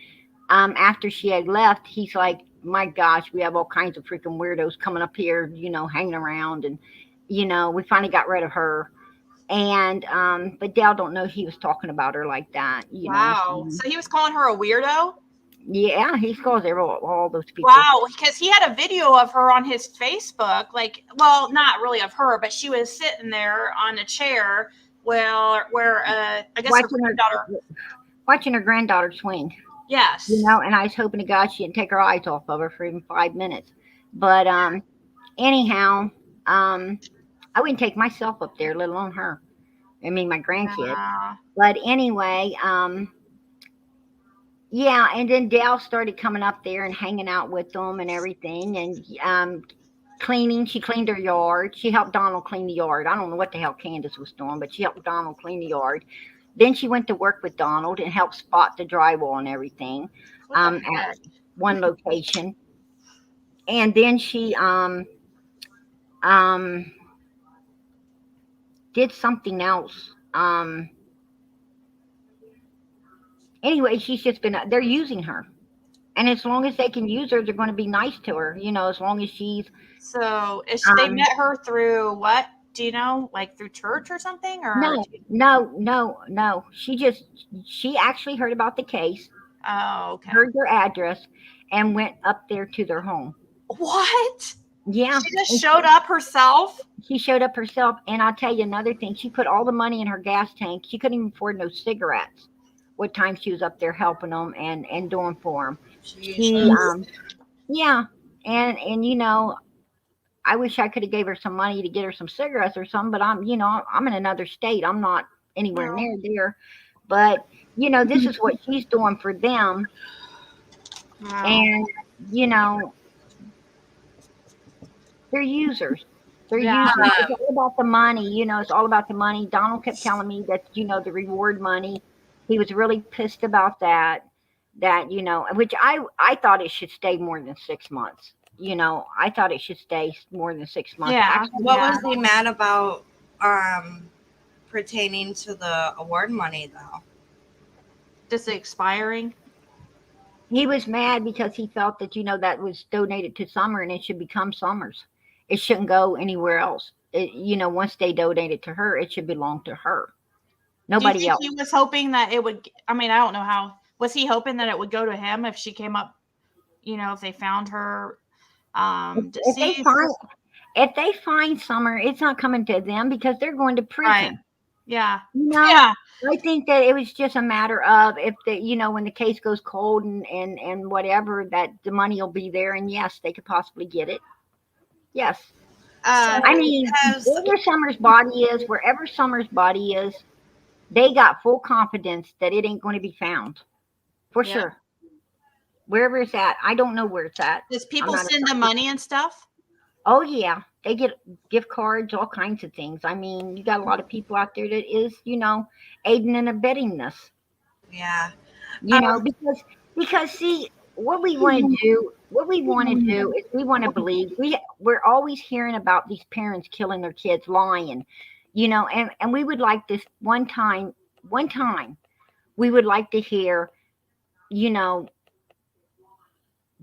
after she had left, he's like, my gosh, we have all kinds of freaking weirdos coming up here, hanging around. And, we finally got rid of her. And but Dale don't know he was talking about her like that, Wow. So he was calling her a weirdo? Yeah, he calls all those people. Wow, because he had a video of her on his Facebook, not really of her, but she was sitting there on a chair where I guess her granddaughter. watching her granddaughter swing. Yes. And I was hoping to God she didn't take her eyes off of her for even 5 minutes. But anyhow, I wouldn't take myself up there, let alone her. I mean, my grandkid. Yeah. But anyway, yeah, and then Dale started coming up there and hanging out with them and everything, and cleaning. She cleaned her yard. She helped Donald clean the yard. I don't know what the hell Candace was doing, but she helped Donald clean the yard. Then she went to work with Donald and helped spot the drywall and everything What the at heck? one location. And then she um did something else. Anyway, she's just been they're using her. And as long as they can use her, they're going to be nice to her, as long as she's So they met her through what? Do you know? Like through church or something? Or no. She actually heard about the case, oh, okay. heard their address, and went up there to their home. What? Yeah. She just showed up herself? She showed up herself, and I'll tell you another thing. She put all the money in her gas tank. She couldn't even afford no cigarettes. What time she was up there helping them and doing for them. She yeah, and I wish I could have gave her some money to get her some cigarettes or something, but I'm in another state. I'm not anywhere near there. But this is what she's doing for them. Wow. And they're users. They're Yeah. users. It's all about the money. It's all about the money. Donald kept telling me that the reward money. He was really pissed about that. Which I thought it should stay more than 6 months. I thought it should stay more than 6 months. Yeah. Actually, What was he mad about pertaining to the award money, though? Just expiring? He was mad because he felt that, that was donated to Summer and it should become Summer's. It shouldn't go anywhere else. Once they donate to her, it should belong to her. Nobody else. He was hoping that it would, I don't know how. Was he hoping that it would go to him if she came up, if they found her deceased? If they find Summer, it's not coming to them because they're going to prison. Right. Yeah. Yeah. I think that it was just a matter of if when the case goes cold and whatever, that the money will be there, and yes, they could possibly get it. Yes. Wherever Summer's body is, they got full confidence that it ain't going to be found. For sure. Wherever it's at. I don't know where it's at. Does people send them money and stuff? Oh, yeah. They get gift cards, all kinds of things. You got a lot of people out there that is, aiding and abetting this. Yeah. Because see, what we want to do is we want to believe. We're always hearing about these parents killing their kids, lying, and we would like this one time, we would like to hear,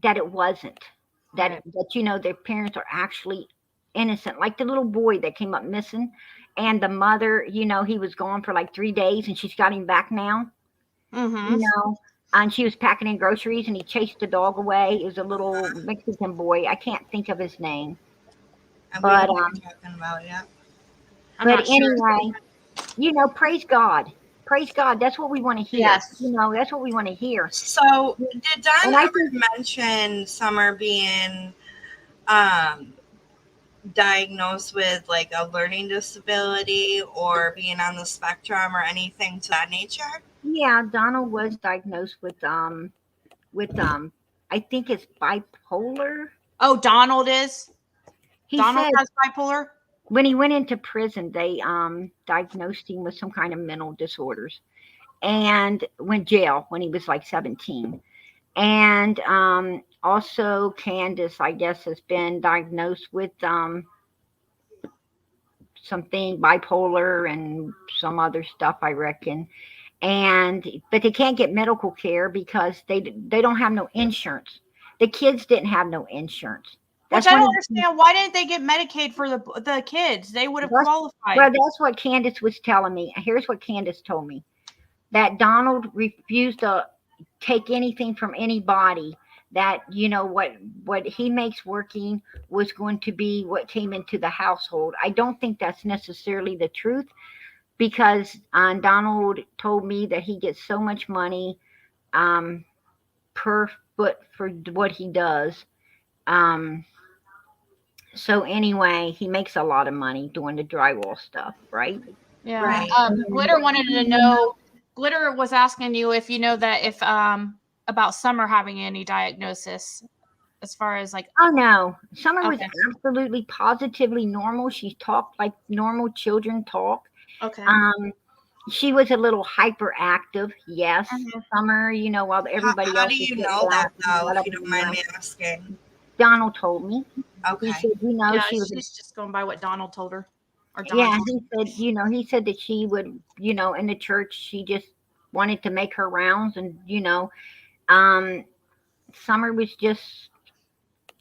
that it wasn't. That their parents are actually innocent, like the little boy that came up missing, and the mother, he was gone for like 3 days, and she's got him back now. Mm-hmm. And she was packing in groceries, and he chased the dog away. It was a little Mexican boy. I can't think of his name, but talking about but anyway, praise God. Praise God. That's what we want to hear. Yes. That's what we want to hear. So, did Don ever mention Summer being diagnosed with like a learning disability or being on the spectrum or anything to that nature? Yeah, Donald was diagnosed with I think it's bipolar. Oh, Donald is? Donald has bipolar? When he went into prison, they diagnosed him with some kind of mental disorders, and went jail when he was like 17. And also Candace, I guess, has been diagnosed with something bipolar and some other stuff, I reckon. But they can't get medical care because they don't have no insurance. The kids didn't have no insurance. Which I don't understand. Why didn't they get Medicaid for the kids? They would have qualified. Well, that's what Candace was telling me. Here's what Candace told me. That Donald refused to take anything from anybody. That, what he makes working was going to be what came into the household. I don't think that's necessarily the truth. because Donald told me that he gets so much money per foot for what he does. Um, so anyway, he makes a lot of money doing the drywall stuff, right? Yeah. Right. Glitter wanted to know. Glitter was asking you if you know that if about Summer having any diagnosis as far as like. Oh no, Summer was Okay. absolutely positively normal. She talked like normal children talk. Okay. She was a little hyperactive, yes. Mhm. Summer, while everybody How else do was you sitting know back that, and though, let if you them don't mind know. me asking? Donald told me. He Okay. said, Yeah, she was. she's just going by what Donald told her, or Don. Yeah, he said, he said that she would, in the church, she just wanted to make her rounds, and um, Summer was just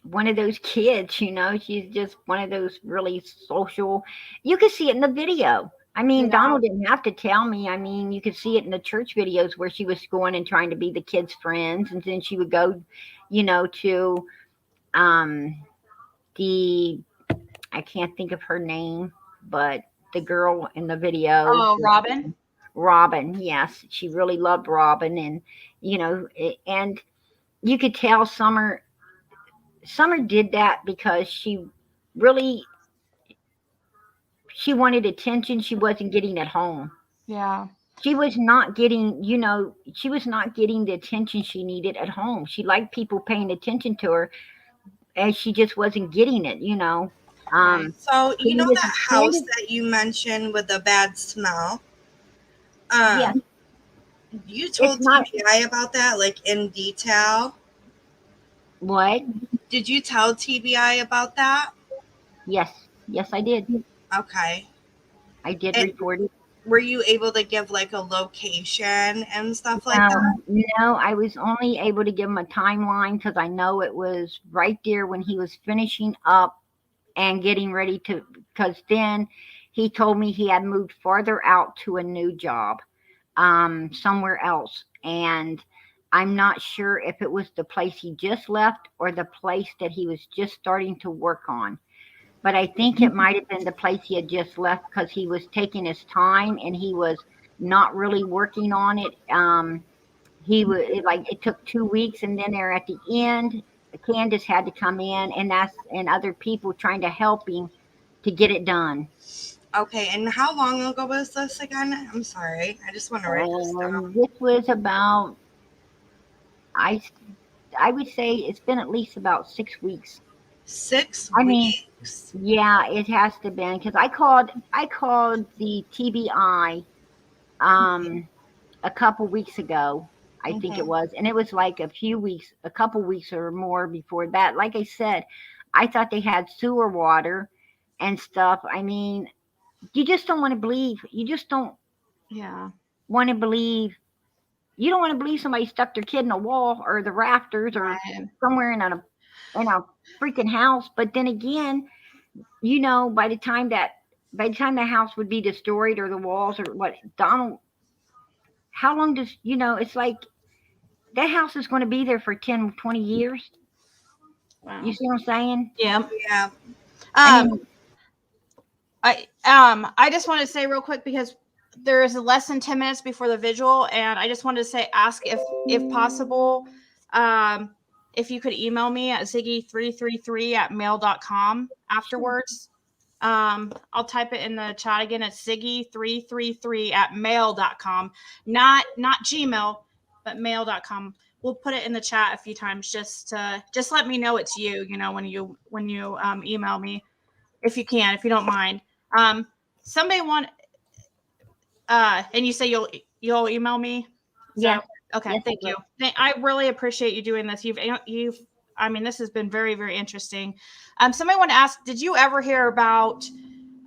one of those kids, she's just one of those really social. You could see it in the video. I mean, Yeah. Donald didn't have to tell me. I mean, you could see it in the church videos where she was going and trying to be the kids' friends, and then she would go, to the I can't think of her name, but the girl in the video. Oh, Robin. Robin, yes, she really loved Robin, and and you could tell Summer did that because really she wanted attention she wasn't getting at home. Yeah. She was not getting, she was not getting the attention she needed at home. She liked people paying attention to her, and she just wasn't getting it. Right. So, you know that house Candace, that you mentioned with the bad smell? yeah, You it's told not TBI about that, like in detail? what. Did you tell TBI about that? Yes, I did. Okay. I did And report it. were you able to give like a location and stuff like No, that? I was only able to give him a timeline because I know it was right there when he was finishing up and getting ready to, because then he told me he had moved farther out to a new job, somewhere else. And I'm not sure if it was the place he just left or the place that he was just starting to work on. But I think it might have been the place he had just left because he was taking his time and he was not really working on it. He was like, it took 2 weeks, and then there at the end, Candace had to come in, and other people trying to help him to get it done. Okay, and how long ago was this again? I'm sorry. I just want to write this down. This was about, I I would say it's been at least about 6 weeks. 6 I mean, weeks. yeah, it has to been because I called the TBI a couple weeks ago. I think it Mm-hmm. was, and it was like a couple weeks or more before that. Like I said, I thought they had sewer water and stuff. I mean, you just don't want to believe. You just don't Yeah. want to believe. You don't want to believe somebody stuck their kid in a wall or the rafters or Right. somewhere in a freaking house. But then again, by the time the house would be destroyed or the walls or what, Donald, how long does it's like that house is going to be there for 10, 20 years. Wow. You see what I'm saying? Yeah. Yeah. I Um, mean, I just want to say real quick because there is less than 10 minutes before the vigil, and I just wanted to say, ask if possible, if you could email me at ziggy333@mail.com afterwards. I'll type it in the chat again. It's ziggy333@mail.com, not Gmail, but mail.com. We'll put it in the chat a few times just let me know it's you, when you email me, if you can, if you don't mind. Somebody want and you say you'll email me. yes, Okay, yes, thank you. I really appreciate you doing this. You've I mean, this has been very, very interesting. Somebody want to ask, did you ever hear about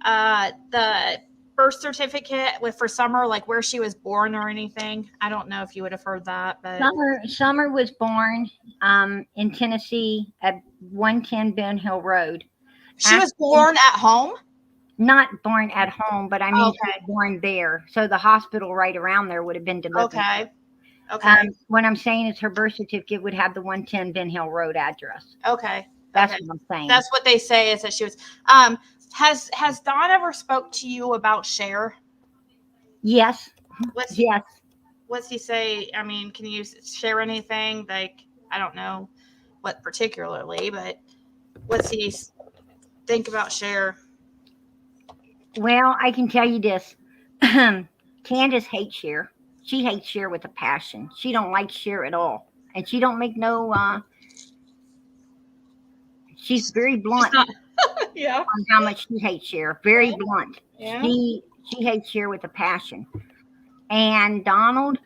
the birth certificate for Summer, like where she was born or anything? I don't know if you would have heard that, but Summer was born in Tennessee at 110 Ben Hill Road. she was born at home. Not born at home, but I mean, she Okay. was born there. So the hospital right around there would have been delivered. Okay. What I'm saying is her birth certificate would have the 110 Ben Hill Road address. Okay. That's what I'm saying. That's what they say, is that she was. Has Dawn ever spoke to you about Cher? Yes. What's Yes. what's he say? I mean, can you share anything? Like, I don't know what particularly, but what's he think about Cher? Well, I can tell you this. Candace hates Cher. She hates Cher with a passion. She don't like Cher at all. And she don't make no she's very She's blunt not. Yeah. on how much she hates Cher. Very blunt. Yeah. She hates Cher with a passion. And Donald,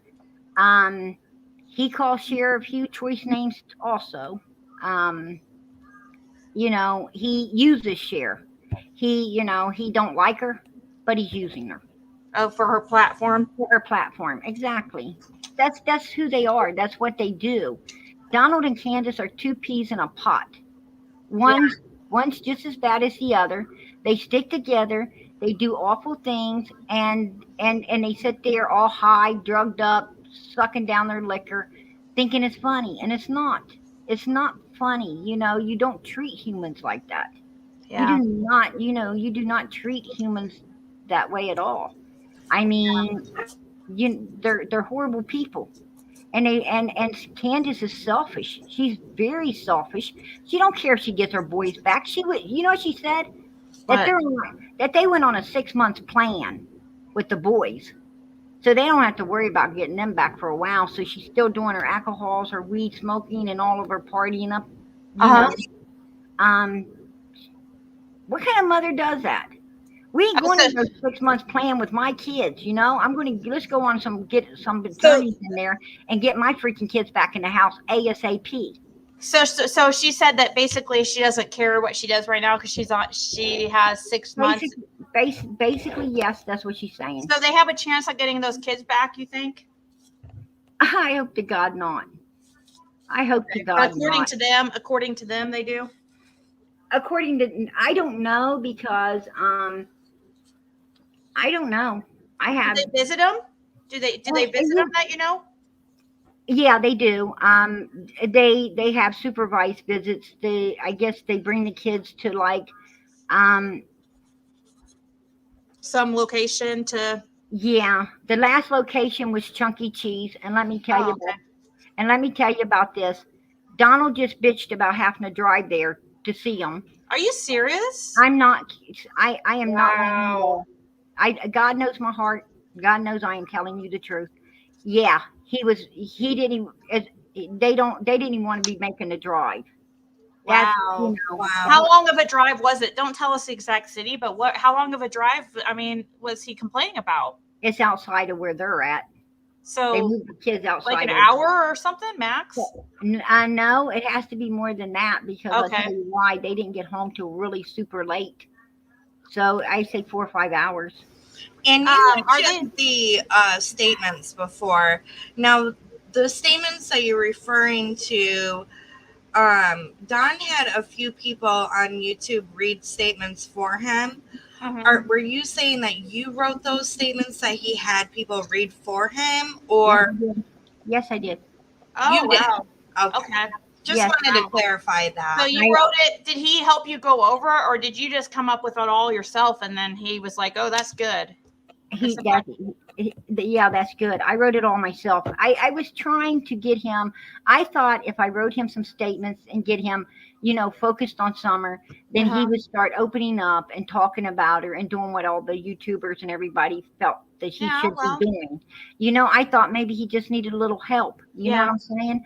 he calls Cher a few choice names also. Um, he uses Cher. He don't like her, but he's using her Oh, for her platform. for her platform. Exactly. That's who they are. That's what they do. Donald and Candace are two peas in a pot. One's just as bad as the other. They stick together. They do awful things, and they sit there all high, drugged up, sucking down their liquor, thinking it's funny, and it's not. It's not funny. You don't treat humans like that. You Yeah. do not. You do not treat humans that way at all. I mean, they're horrible people. And Candace is selfish. She's very selfish. She don't care if she gets her boys back. She would, what she said, What? that they went on a 6 month plan with the boys, so they don't have to worry about getting them back for a while. So she's still doing her alcohols, her weed smoking, and all of her partying up. Um, what kind of mother does that? We ain't going on a 6 months plan with my kids. Let's go on get some attorneys in there and get my freaking kids back in the house ASAP. So she said that basically she doesn't care what she does right now because she has 6 months. Basically, yes, that's what she's saying. So they have a chance at getting those kids back, you think? I hope to God not. I hope to God according not. According to them, they do. According to, I don't know, because I don't know. I have. Do they visit them? Do they visit them? That Yeah, they do. They have supervised visits. I guess they bring the kids to some location to. Yeah, the last location was Chuck E. Cheese, and let me tell you about this. Donald just bitched about having to drive there to see him. Are you serious? I'm not. I am not. Wow. God knows my heart. God knows I am telling you the truth. Yeah, he didn't. They didn't even want to be making the drive. Wow. Wow. How long of a drive was it? Don't tell us the exact city, but how long of a drive, I mean, was he complaining about? It's outside of where they're at. So they move the kids outside. Like an hour or something, max? I know it has to be more than that, because I'll tell you why. They didn't get home till really super late. So I say 4 or 5 hours. And you mentioned the statements before. Now, the statements that you're referring to, Don had a few people on YouTube read statements for him. Were you saying that you wrote those statements that he had people read for him, or? Yes, I did. Oh, you did. Wow. Okay. Just wanted to clarify that. So you wrote it. Did he help you go over it, or did you just come up with it all yourself and then he was like, oh, that's good? Yeah, that's good. I wrote it all myself. I was trying to get him. I thought if I wrote him some statements and get him, focused on Summer, then he would start opening up and talking about her and doing what all the YouTubers and everybody felt that he should be doing. I thought maybe he just needed a little help. You know what I'm saying?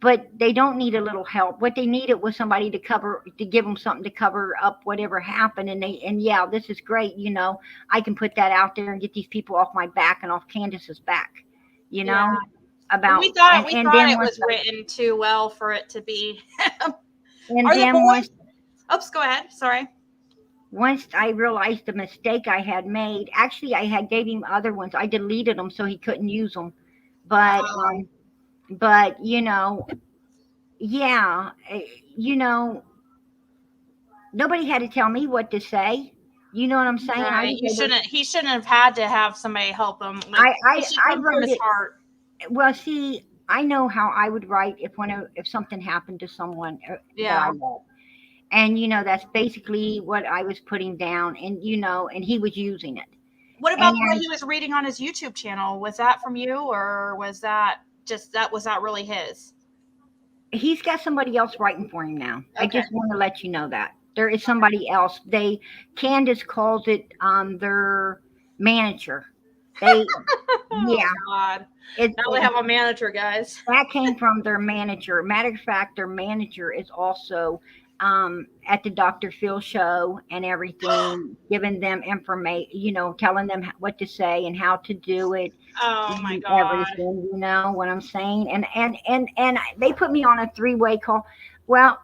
But they don't need a little help. What they needed was somebody to give them something to cover up whatever happened. And yeah, this is great. I can put that out there and get these people off my back and off Candace's back, about. We thought it was written too well for it to be. And then oops, go ahead. Sorry. Once I realized the mistake I had made, actually I had gave him other ones. I deleted them so he couldn't use them. But nobody had to tell me what to say. You know what I'm saying? Right. He shouldn't have had to have somebody help him. I wrote his heart. Well, see, I know how I would write if something happened to someone that I love. And that's basically what I was putting down, and and he was using it. What about And what he was reading on his YouTube channel? Was that from you, or was that really his? he's got somebody else writing for him now. I Okay. just want to let you know that there is somebody else. Candace calls it their manager. They yeah. Oh God. It, Now they have a manager, guys. that came from their manager. Matter of fact, their manager is also at the Dr. Phil show and everything, giving them information, telling them what to say and how to do it. Oh my And God. everything, you know what I'm saying? And they put me on a 3-way call. Well,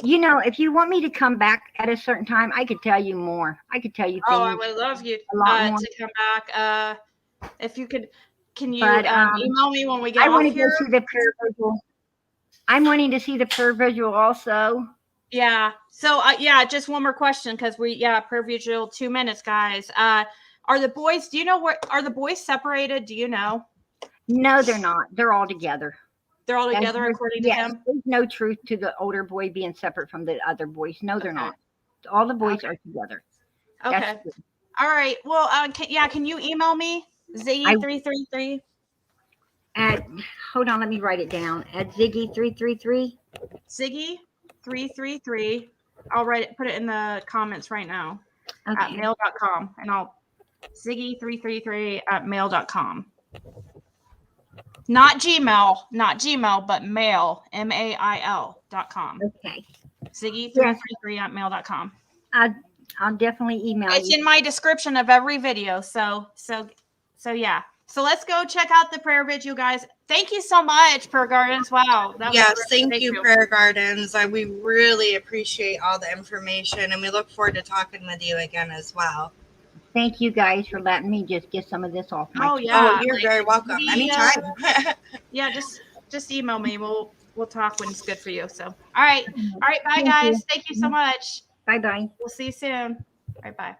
if you want me to come back at a certain time, I could tell you more. I could tell you things. Oh, I would love you a lot more. to come back. If you could, can you But, email me when we get I want off to go here? see the prayer visual. I'm wanting to see the prayer visual also. Yeah. So just one more question, because prayer vigil 2 minutes, guys. Are the boys? Do you know are the boys separated? Do you know? No, they're not. They're all together. They're all together, according to him. There's no truth to the older boy being separate from the other boys. No, they're Okay. not. All the boys are together. Okay. All right. Well, can you email me Ziggy333? Hold on, let me write it down. At Ziggy333. Ziggy333. I'll put it in the comments right now. Okay. At mail.com, and I'll Ziggy333 at mail.com. Not Gmail, but mail, mail.com. Okay. Ziggy333 at mail.com. I'll definitely email you. It's in my description of every video. So yeah. So let's go check out the prayer video, guys. Thank you so much, Prayer Gardens. Wow. Yes, thank you, Prayer Gardens. We really appreciate all the information, and we look forward to talking with you again as well. Thank you guys for letting me just get some of this off my chest. Oh, you're very welcome. Anytime. Yeah, just email me. We'll talk when it's good for you. So all right. Bye, guys. Thank you so much. Bye. We'll see you soon. Bye.